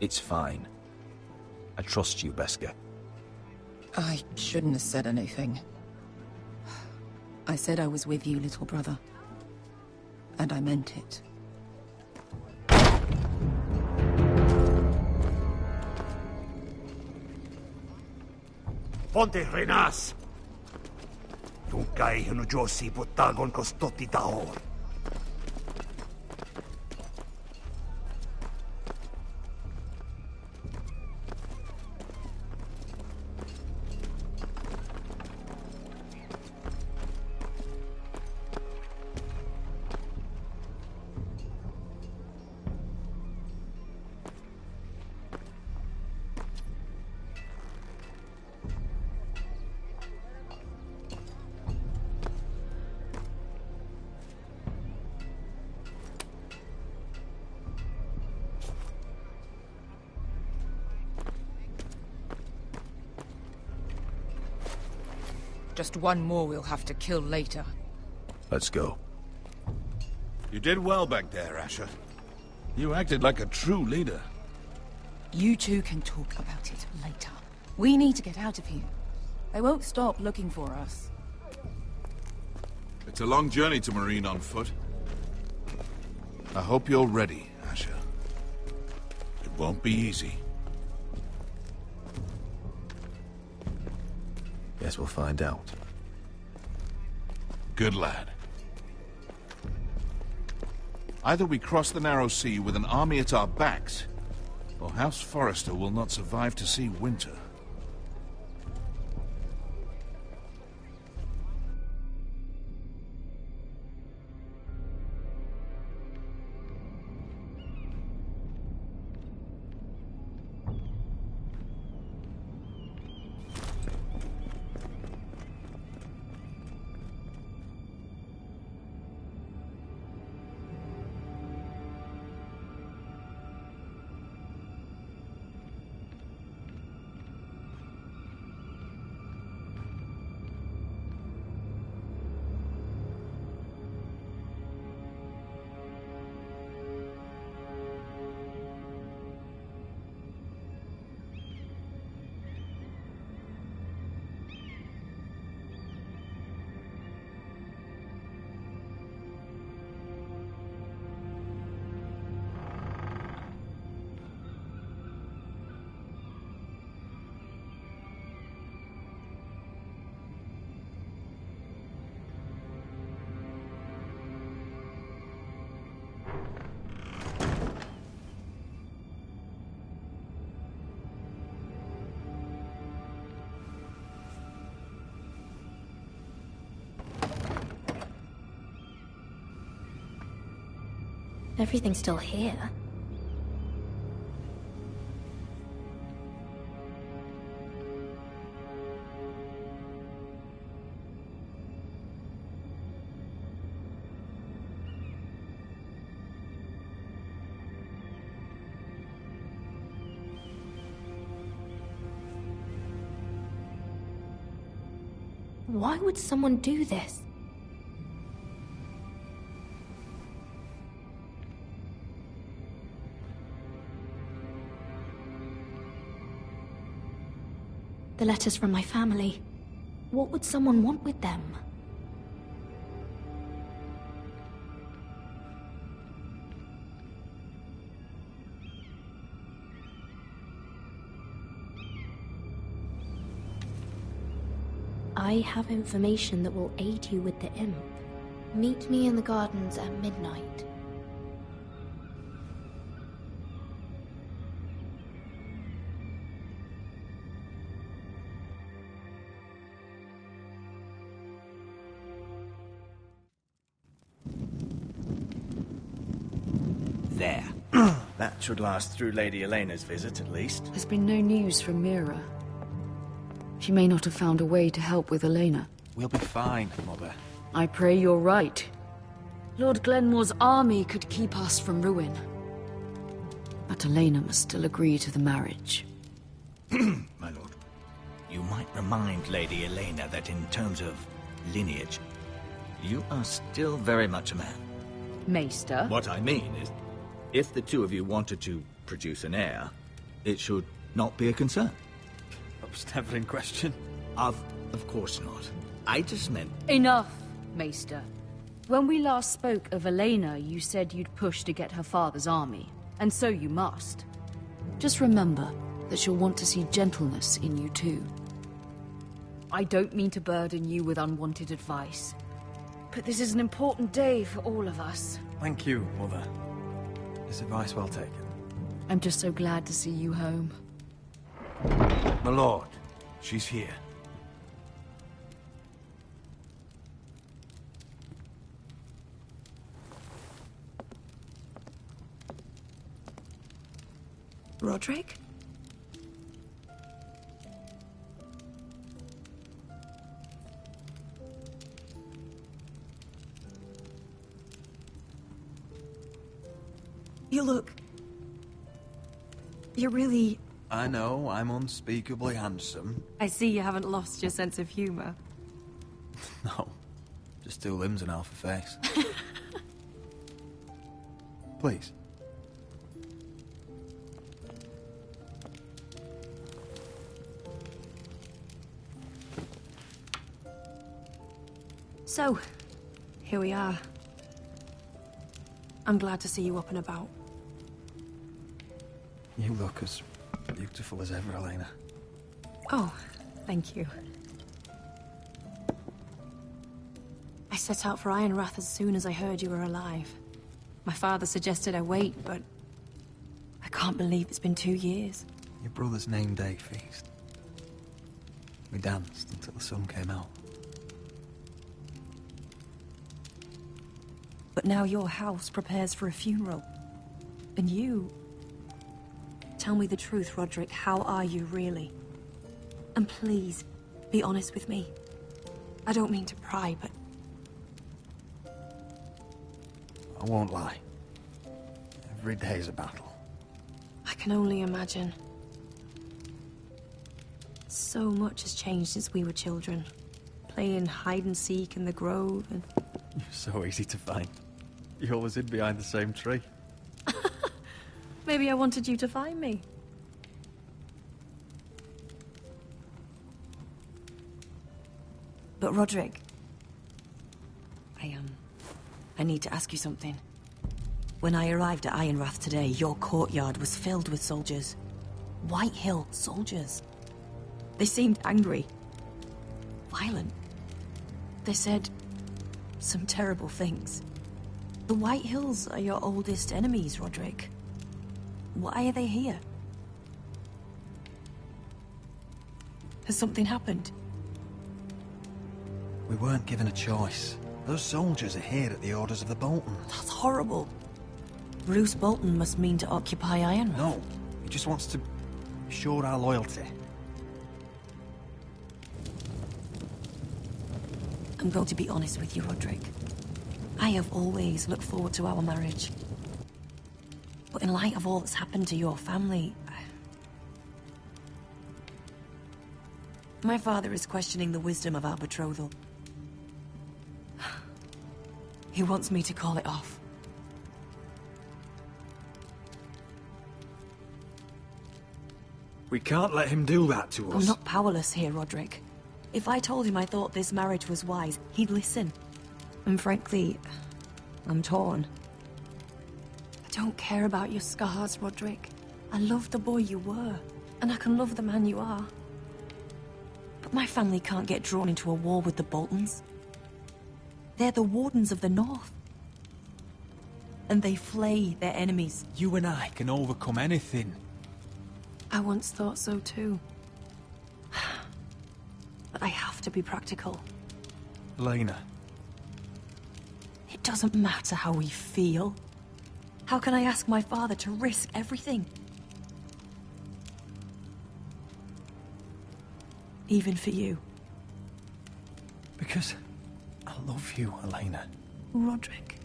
I: It's fine. I trust you, Beskar.
E: I shouldn't have said anything. I said I was with you, little brother. And I meant it.
C: Ponte Renas! Tunkay hinujosi putagon kostoti taon.
E: Just one more we'll have to kill later.
I: Let's go.
H: You did well back there, Asher. You acted like a true leader.
E: You two can talk about it later. We need to get out of here. They won't stop looking for us.
H: It's a long journey to Marine on foot. I hope you're ready, Asher. It won't be easy.
I: Guess we'll find out.
H: Good lad. Either we cross the narrow sea with an army at our backs, or House Forrester will not survive to see winter.
R: Everything's still here. Why would someone do this? The letters from my family. What would someone want with them? I have information that will aid you with the imp. Meet me in the gardens at midnight.
B: There. That should last through Lady Elena's visit, at least.
L: There's been no news from Mira. She may not have found a way to help with Elena.
I: We'll be fine, Mother.
L: I pray you're right. Lord Glenmore's army could keep us from ruin. But Elena must still agree to the marriage.
B: My lord, you might remind Lady Elena that in terms of lineage, you are still very much a man.
L: Maester?
B: What I mean is, if the two of you wanted to produce an heir, it should not be a concern.
I: That was never in question.
B: Of course not. I just meant...
L: Enough, Maester. When we last spoke of Elena, you said you'd push to get her father's army. And so you must. Just remember that she'll want to see gentleness in you too. I don't mean to burden you with unwanted advice, but this is an important day for all of us.
I: Thank you, Mother. This advice well taken.
L: I'm just so glad to see you home.
P: My lord, she's here.
Q: Roderick? You look... You're really...
I: I know, I'm unspeakably handsome.
Q: I see you haven't lost your sense of humor.
I: No, just two limbs and half a face. Please.
Q: So, here we are. I'm glad to see you up and about.
I: You look as beautiful as ever, Elena.
Q: Oh, thank you. I set out for Ironrath as soon as I heard you were alive. My father suggested I wait, but I can't believe it's been 2 years.
I: Your brother's name day feast. We danced until the sun came out.
Q: But now your house prepares for a funeral. And you... Tell me the truth, Roderick. How are you, really? And please, be honest with me. I don't mean to pry, but...
I: I won't lie. Every day's a battle.
Q: I can only imagine. So much has changed since we were children. Playing hide-and-seek in the grove and...
I: You're so easy to find. You always hid behind the same tree.
Q: Maybe I wanted you to find me. But Roderick... I need to ask you something. When I arrived at Ironrath today, your courtyard was filled with soldiers. White Hill soldiers. They seemed angry. Violent. They said... some terrible things. The White Hills are your oldest enemies, Roderick. Why are they here? Has something happened?
I: We weren't given a choice. Those soldiers are here at the orders of the Boltons.
Q: That's horrible. Bruce Bolton must mean to occupy Ironrath.
F: No, he just wants to show our loyalty.
Q: I'm going to be honest with you, Roderick. I have always looked forward to our marriage. But in light of all that's happened to your family... My father is questioning the wisdom of our betrothal. He wants me to call it off.
F: We can't let him do that to us.
Q: I'm not powerless here, Roderick. If I told him I thought this marriage was wise, he'd listen. And frankly, I'm torn. I don't care about your scars, Roderick. I love the boy you were, and I can love the man you are. But my family can't get drawn into a war with the Boltons. They're the Wardens of the North. And they flay their enemies.
F: You and I can overcome anything.
Q: I once thought so too. But I have to be practical.
F: Lena.
Q: It doesn't matter how we feel. How can I ask my father to risk everything? Even for you.
F: Because I love you, Elena.
Q: Roderick.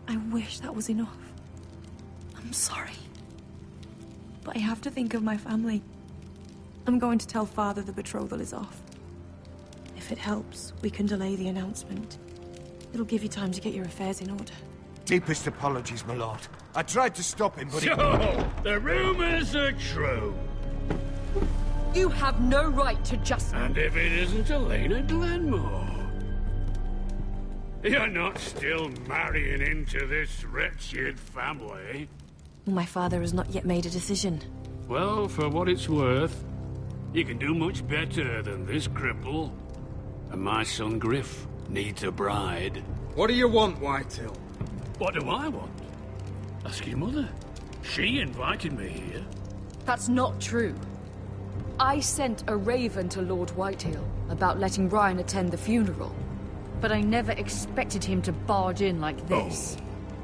Q: I wish that was enough. I'm sorry. But I have to think of my family. I'm going to tell Father the betrothal is off. If it helps, we can delay the announcement. It'll give you time to get your affairs in order.
V: Deepest apologies, my lord. I tried to stop him, but
P: So, the rumors are true.
L: You have no right to just...
P: And if it isn't Elena Glenmore? You're not still marrying into this wretched family?
Q: My father has not yet made a decision.
P: Well, for what it's worth, you can do much better than this cripple. And my son Griff needs a bride.
M: What do you want, Whitetail?
P: What do I want? Ask your mother. She invited me here.
L: That's not true. I sent a raven to Lord Whitehill about letting Ryan attend the funeral. But I never expected him to barge in like this.
P: Oh,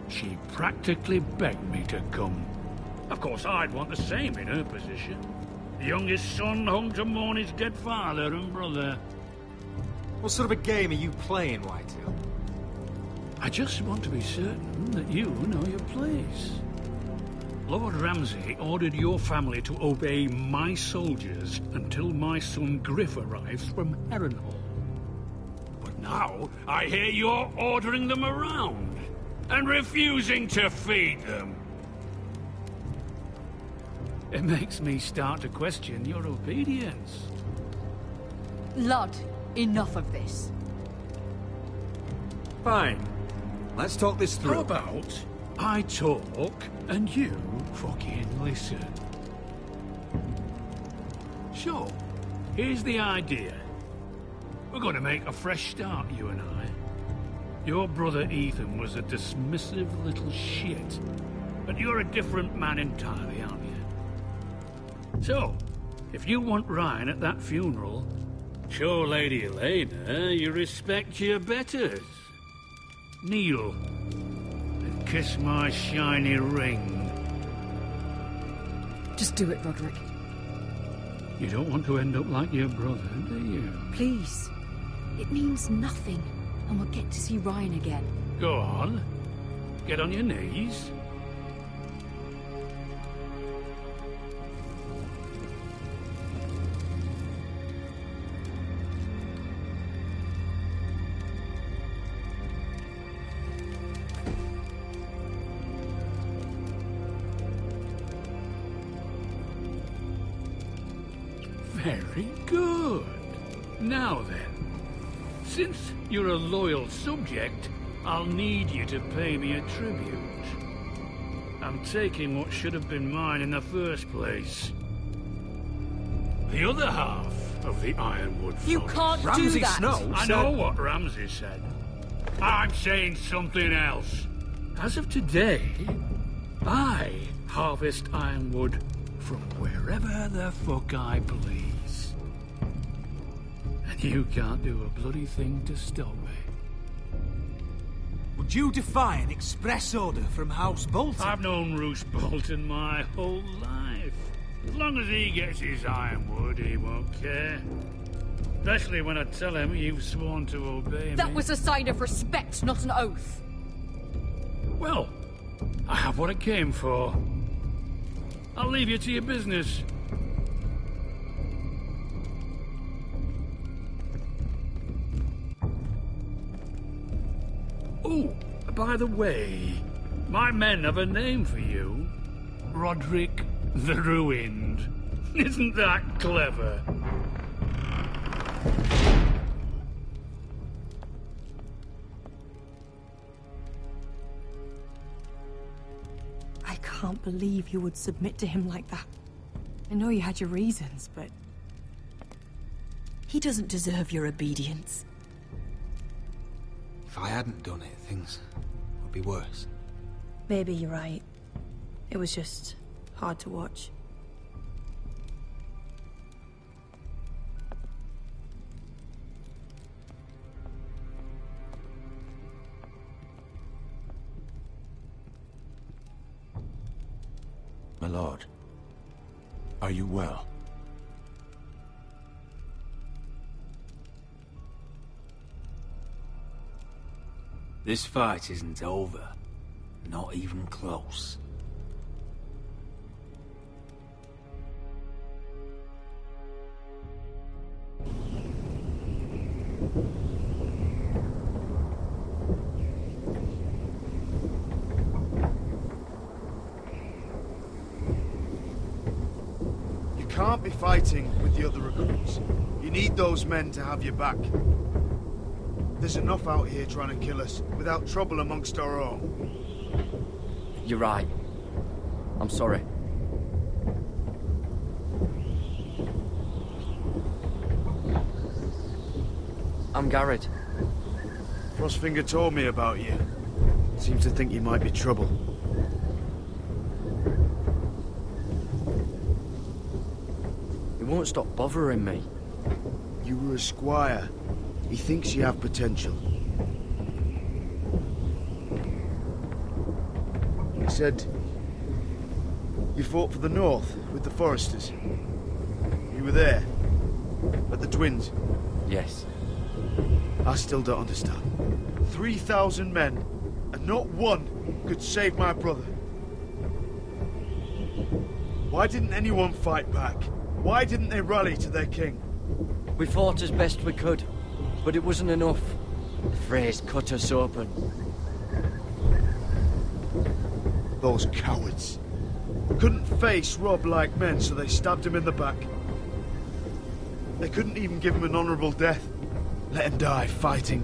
P: she practically begged me to come. Of course, I'd want the same in her position. The youngest son home to mourn his dead father and brother.
M: What sort of a game are you playing, Whitetail?
P: I just want to be certain that you know your place. Lord Ramsay ordered your family to obey my soldiers until my son Griff arrives from Harrenhal. But now, I hear you're ordering them around and refusing to feed them. It makes me start to question your obedience.
L: Lud, enough of this.
M: Fine. Let's talk this through.
P: How about I talk and you fucking listen? So, here's the idea. We're going to make a fresh start, you and I. Your brother Ethan was a dismissive little shit. But you're a different man entirely, aren't you? So, if you want Ryan at that funeral, show Lady Elena you respect your betters. Kneel and kiss my shiny ring.
L: Just do it, Roderick.
P: You don't want to end up like your brother, do you?
L: Please. It means nothing, and we'll get to see Ryan again.
P: Go on. Get on your knees. Very good. Now then, since you're a loyal subject, I'll need you to pay me a tribute. I'm taking what should have been mine in the first place. The other half of the Ironwood Forest.
L: You can't do that!
P: I know what Ramsay said. I'm saying something else. As of today, I harvest ironwood from wherever the fuck I please. And you can't do a bloody thing to stop me.
F: Would you defy an express order from House Bolton?
D: I've known Roose Bolton my whole life. As long as he gets his ironwood, he won't care. Especially when I tell him you've sworn to obey me.
L: That was a sign of respect, not an oath.
D: Well, I have what I came for. I'll leave you to your business. Oh, by the way, my men have a name for you. Roderick the Ruined. Isn't that clever?
Q: I can't believe you would submit to him like that. I know you had your reasons, but... He doesn't deserve your obedience.
M: If I hadn't done it, things would be worse.
Q: Maybe you're right. It was just hard to watch.
U: My lord, are you well?
M: This fight isn't over. Not even close.
G: You can't be fighting with the other recruits. You need those men to have your back. There's enough out here trying to kill us, without trouble amongst our own.
W: You're right. I'm sorry. I'm Garrett.
G: Frostfinger told me about you. Seems to think you might be trouble.
W: He won't stop bothering me.
G: You were a squire. He thinks you have potential. He said you fought for the North with the Foresters. You were there, at the Twins.
W: Yes.
G: I still don't understand. 3,000 men, and not one could save my brother. Why didn't anyone fight back? Why didn't they rally to their king?
W: We fought as best we could, but it wasn't enough. The Freys cut us open.
G: Those cowards. Couldn't face Rob like men, so they stabbed him in the back. They couldn't even give him an honourable death. Let him die fighting.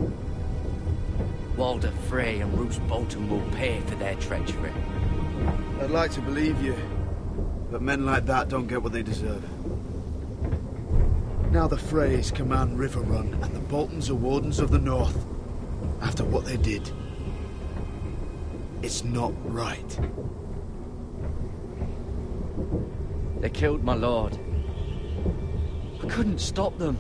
W: Walder Frey and Roose Bolton will pay for their treachery.
G: I'd like to believe you, but men like that don't get what they deserve. Now the Freys command Riverrun, and the Boltons are Wardens of the North. After what they did. It's not right.
W: They killed my lord. I couldn't stop them.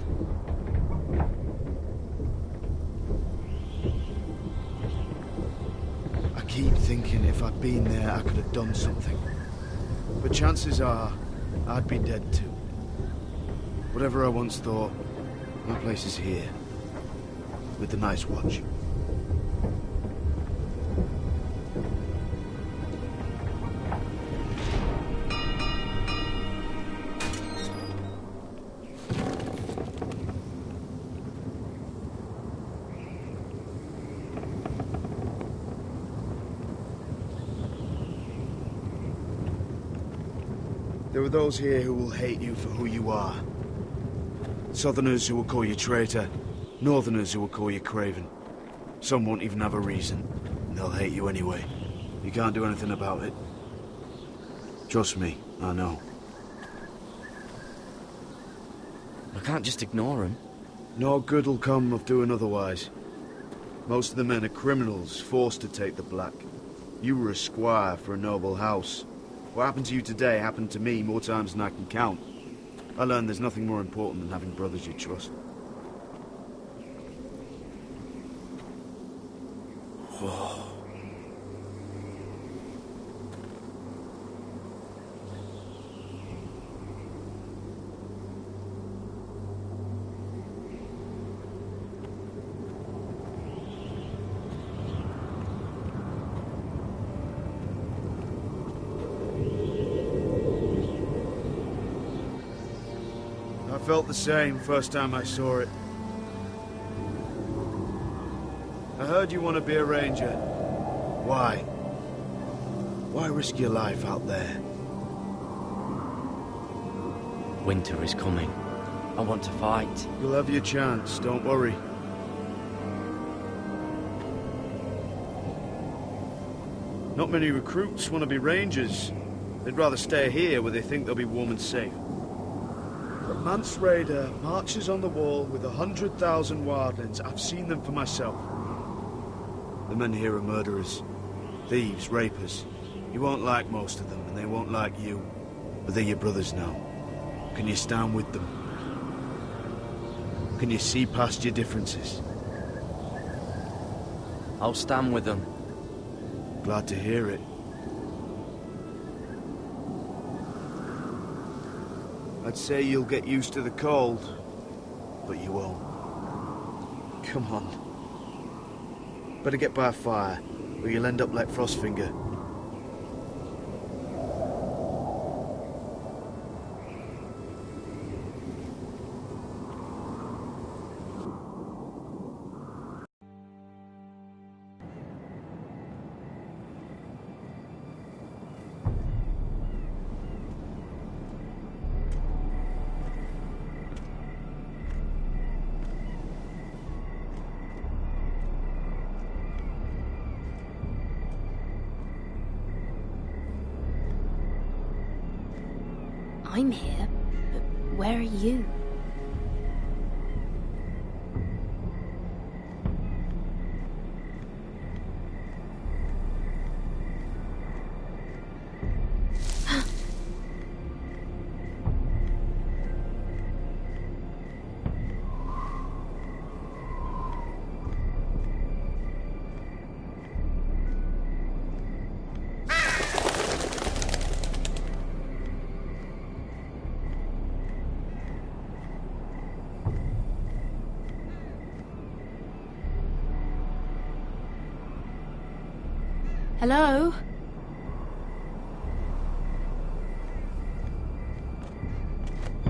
G: I keep thinking if I'd been there, I could have done something. But chances are, I'd be dead too. Whatever I once thought, my place is here. With the Night's Watch. There are those here who will hate you for who you are. Southerners who will call you traitor, Northerners who will call you craven. Some won't even have a reason, and they'll hate you anyway. You can't do anything about it. Trust me, I know.
W: I can't just ignore him.
G: No good will come of doing otherwise. Most of the men are criminals, forced to take the black. You were a squire for a noble house. What happened to you today happened to me more times than I can count. I learned there's nothing more important than having brothers you trust.
W: Whoa.
G: felt the same first time I saw it. I heard you want to be a ranger. Why? Why risk your life out there?
W: Winter is coming. I want to fight.
G: You'll have your chance, don't worry. Not many recruits want to be rangers. They'd rather stay here where they think they'll be warm and safe. But Mance Raider marches on the wall with 100,000 wildlings. I've seen them for myself. The men here are murderers, thieves, rapers. You won't like most of them, and they won't like you. But they're your brothers now. Can you stand with them? Can you see past your differences?
W: I'll stand with them.
G: Glad to hear it. I'd say you'll get used to the cold, but you won't. Come on. Better get by a fire, or you'll end up like Frostfinger.
R: I'm here, but where are you? Hello?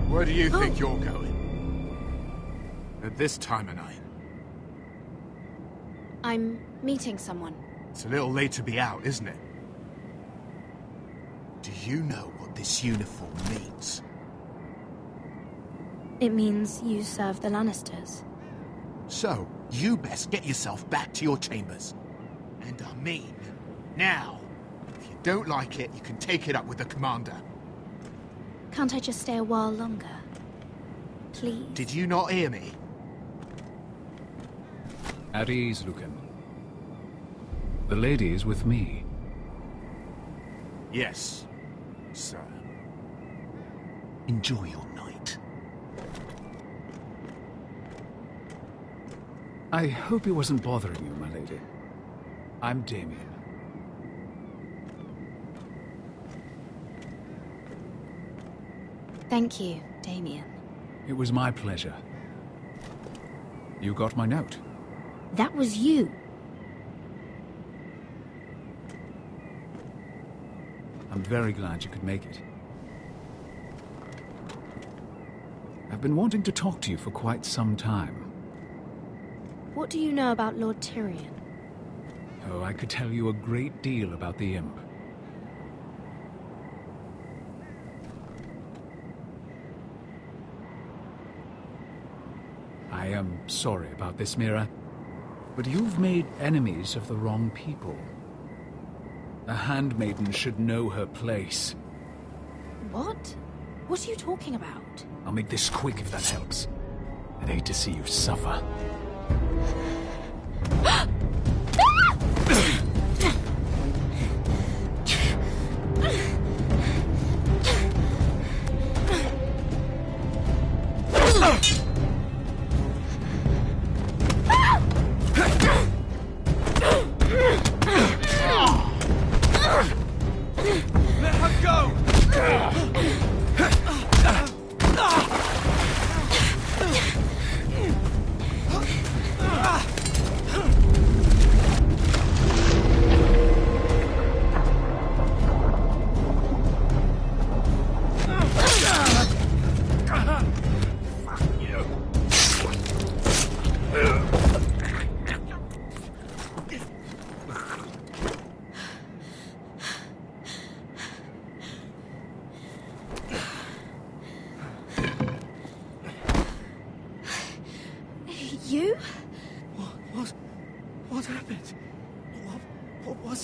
V: Where do you think you're going? At this time of night?
R: I'm meeting someone.
V: It's a little late to be out, isn't it? Do you know what this uniform means?
R: It means you serve the Lannisters.
V: So, you best get yourself back to your chambers. And I mean, now. If you don't like it, you can take it up with the commander.
R: Can't I just stay a while longer? Please?
V: Did you not hear me?
A: At ease, Lucan. The lady is with me.
V: Yes, sir. Enjoy your night.
A: I hope he wasn't bothering you, my lady. I'm Damien.
R: Thank you, Damien.
A: It was my pleasure. You got my note.
R: That was you.
A: I'm very glad you could make it. I've been wanting to talk to you for quite some time.
R: What do you know about Lord Tyrion?
A: Oh, I could tell you a great deal about the Imp. I am sorry about this, Mira, but you've made enemies of the wrong people. The Handmaiden should know her place.
R: What? What are you talking about?
A: I'll make this quick if that helps. I'd hate to see you suffer.
V: Let her go!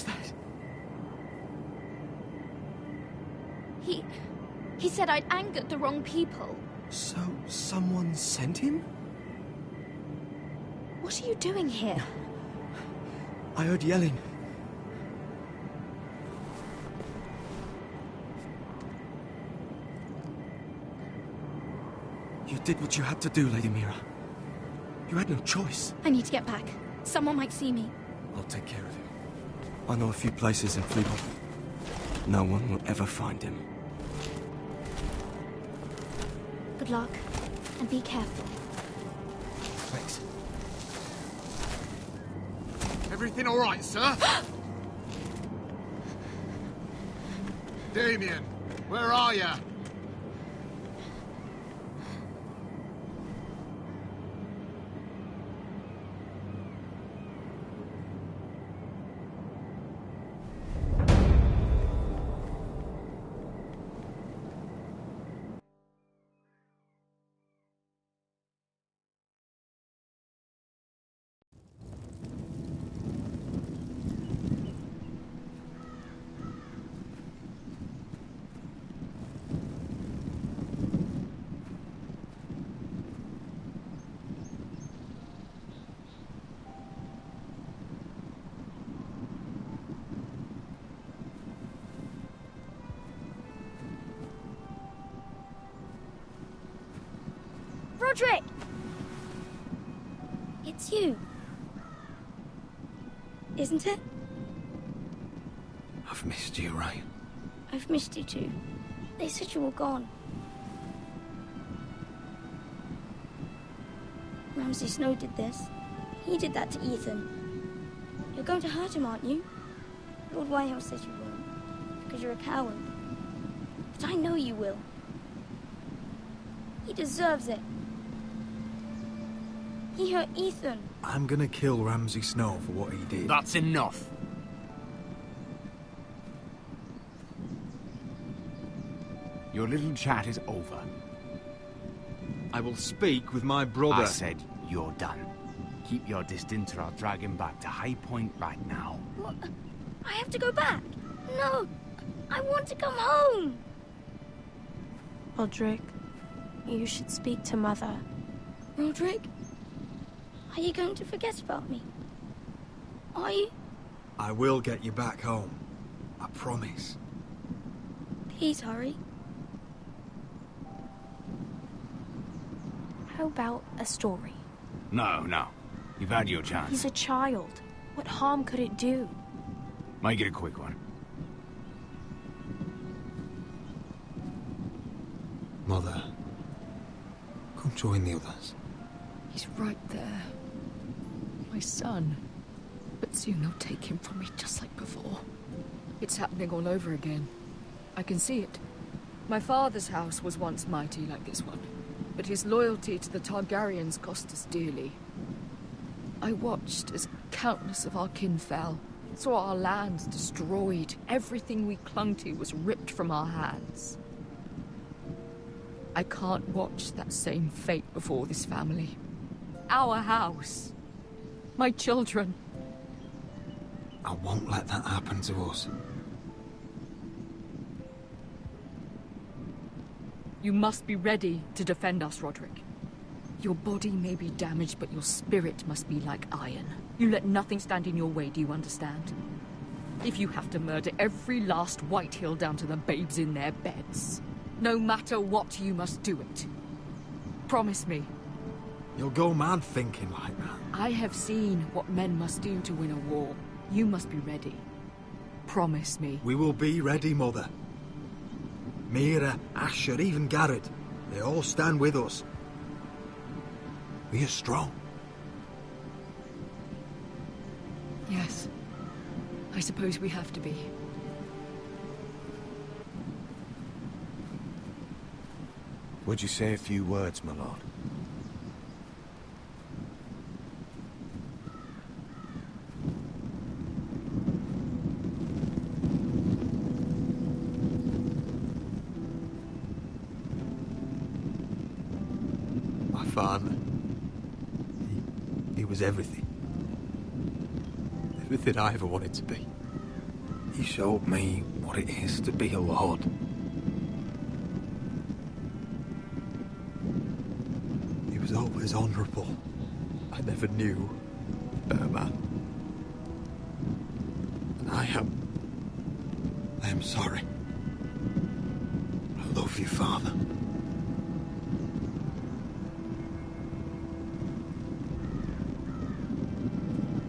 J: that?
R: He said I'd angered the wrong people.
J: So, someone sent him?
R: What are you doing here?
J: I heard yelling. You did what you had to do, Lady Mira. You had no choice.
R: I need to get back. Someone might see me.
J: I'll take care of you. I know a few places in Fleetwood. No one will ever find him.
R: Good luck, and be careful.
J: Thanks.
V: Everything all right, sir? Damien, where are you?
R: Roderick! It's you. Isn't it?
M: I've missed you, right?
R: I've missed you too. They said you were gone. Ramsay Snow did this. He did that to Ethan. You're going to hurt him, aren't you? Lord Whitehouse says you won't, because you're a coward. But I know you will. He deserves it. He hurt Ethan.
F: I'm gonna kill Ramsay Snow for what he did.
N: That's enough. Your little chat is over.
I: I will speak with my brother.
N: I said you're done. Keep your distance or I'll drag him back to High Point right now.
R: What? I have to go back. No, I want to come home.
T: Roderick, you should speak to Mother.
R: Roderick? Are you going to forget about me? Are you?
F: I will get you back home. I promise.
R: Please hurry.
T: How about a story?
N: No. You've had your chance.
T: He's a child. What harm could it do?
N: Make it a quick one.
F: Mother, come join the others.
L: He's right there. My son. But soon they'll take him from me just like before. It's happening all over again. I can see it. My father's house was once mighty like this one, but his loyalty to the Targaryens cost us dearly. I watched as countless of our kin fell, saw our lands destroyed, everything we clung to was ripped from our hands. I can't watch that same fate before this family. Our house. My children.
F: I won't let that happen to us.
L: You must be ready to defend us, Roderick. Your body may be damaged, but your spirit must be like iron. You let nothing stand in your way, do you understand? If you have to murder every last Whitehill down to the babes in their beds, no matter what, you must do it. Promise me.
F: You'll go mad thinking like that.
L: I have seen what men must do to win a war. You must be ready. Promise me.
F: We will be ready, Mother. Mira, Asher, even Garrett. They all stand with us. We are strong.
L: Yes. I suppose we have to be.
X: Would you say a few words, my lord?
F: My father. He was everything. Everything I ever wanted to be.
J: showed me what it is to be a lord.
F: He was always honourable. I never knew a better man. And I am sorry. I love you, Father.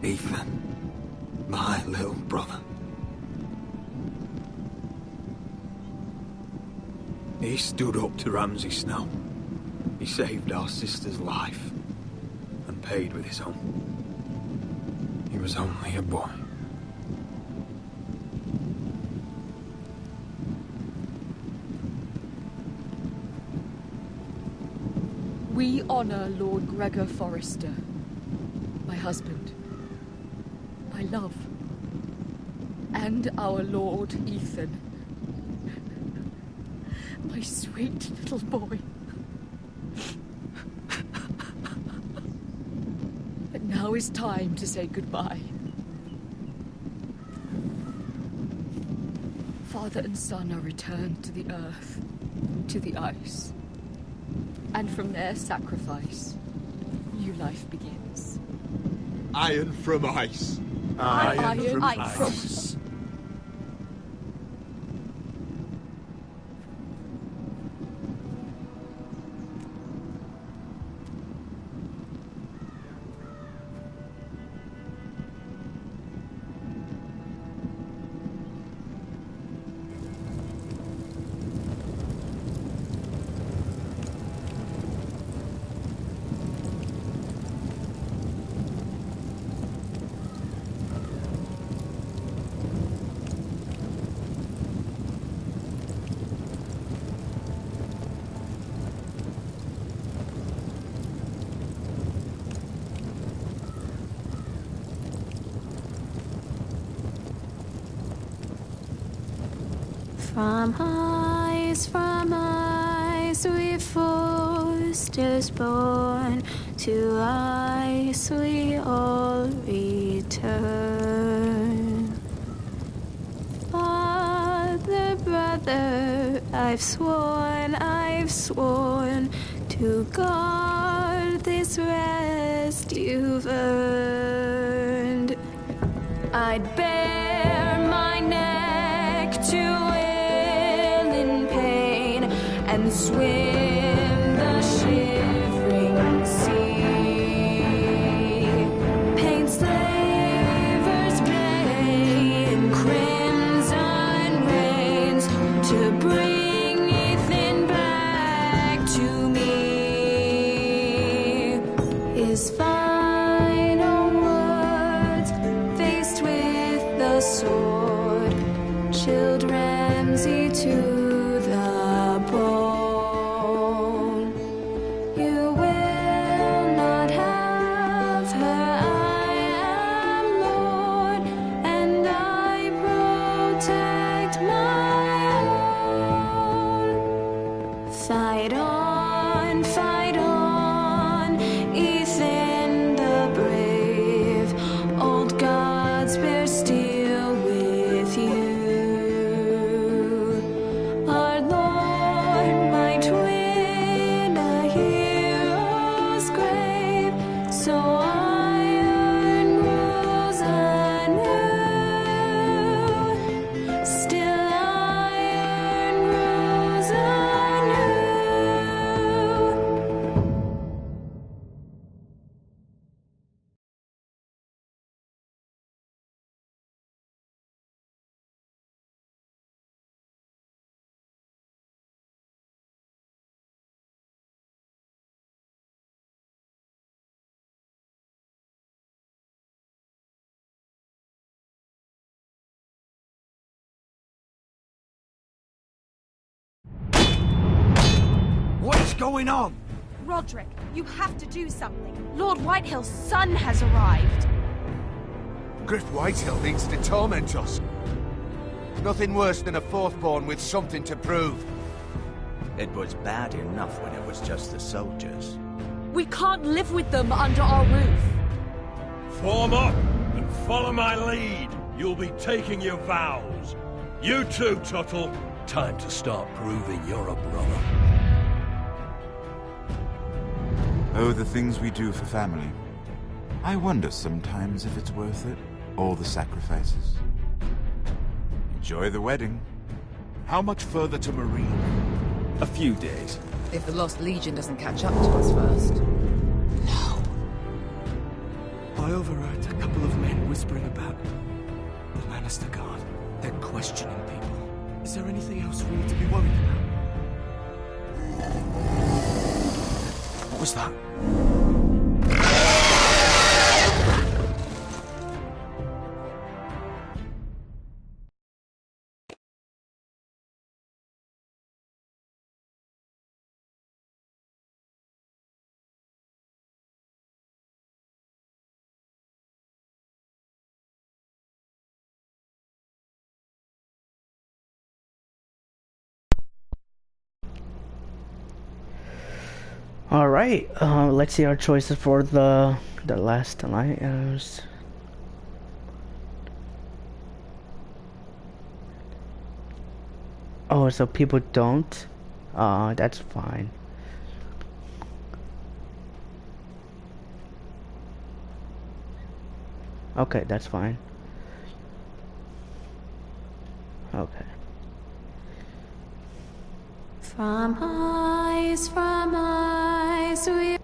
F: Ethan, my little brother. He stood up to Ramsay Snow. He saved our sister's life and paid with his own. He was only a boy.
L: We honor Lord Gregor Forrester, my husband, my love, and our Lord Ethan, my sweet little boy. But now is time to say goodbye. Father and son are returned to the earth, to the ice. And from their sacrifice, new life begins.
V: Iron from ice.
L: Iron from ice.
C: From ice we foresters born, to ice we all return. Father, brother, I've sworn to guard this rest you've earned. I'd bare my neck to and swim the shivering sea. Paint slavers bay in crimson rains to bring Ethan back to me. His final words, faced with the sword, chilled Ramsay to fight on, Ethan the brave. Old gods bear steel with you. Our Lord might win a hero's grave, so iron rules anew. Still iron rules anew.
F: What's going on?
T: Roderick, you have to do something. Lord Whitehill's son has arrived.
V: Griff Whitehill needs to torment us. Nothing worse than a fourthborn with something to prove.
B: It was bad enough when it was just the soldiers.
L: We can't live with them under our roof.
P: Form up and follow my lead, you'll be taking your vows. You too, Tuttle. Time to start proving you're a brother.
U: Oh, the things we do for family. I wonder sometimes if it's worth it, all the sacrifices. Enjoy the wedding.
V: How much further to Marine?
J: A few days.
E: If the Lost Legion doesn't catch up to us first.
J: I overheard a couple of men whispering about the Lannister Guard. They're questioning people. Is there anything else we need to be worried about?
M: What was that?
K: Alright, let's see our choices for the last alliance. Oh, so people don't? That's fine. Okay, that's fine. Okay.
C: From eyes, we...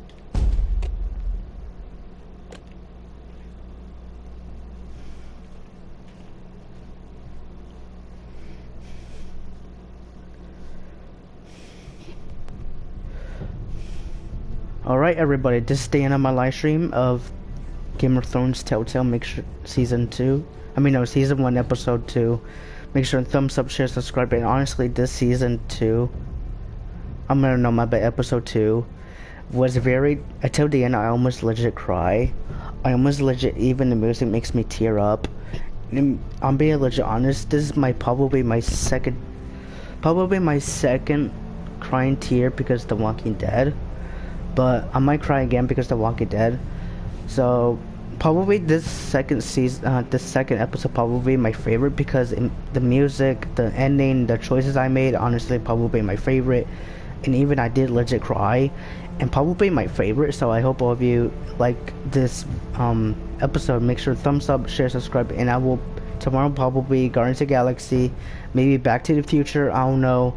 K: Alright everybody, this is the end of my live stream of Game of Thrones Telltale. Make sure season 1 episode 2. Make sure to thumbs up, share, subscribe, and honestly this season 2, episode 2 was very, until the end I almost legit cry. I almost legit, even the music makes me tear up. And I'm being legit honest, this is probably my second crying tear because of The Walking Dead. But I might cry again because of The Walking Dead. So probably this second episode probably my favorite because the music, the ending, the choices I made, honestly probably my favorite. And even I did legit cry, and probably my favorite. So I hope all of you like this episode. Make sure to thumbs up, share, subscribe, and I will tomorrow probably Guardians of the Galaxy, maybe Back to the Future, I don't know,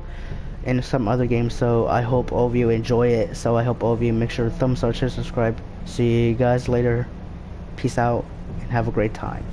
K: and some other games. So I hope all of you enjoy it. So I hope all of you make sure to thumbs up, share, subscribe. See you guys later. Peace out and have a great time.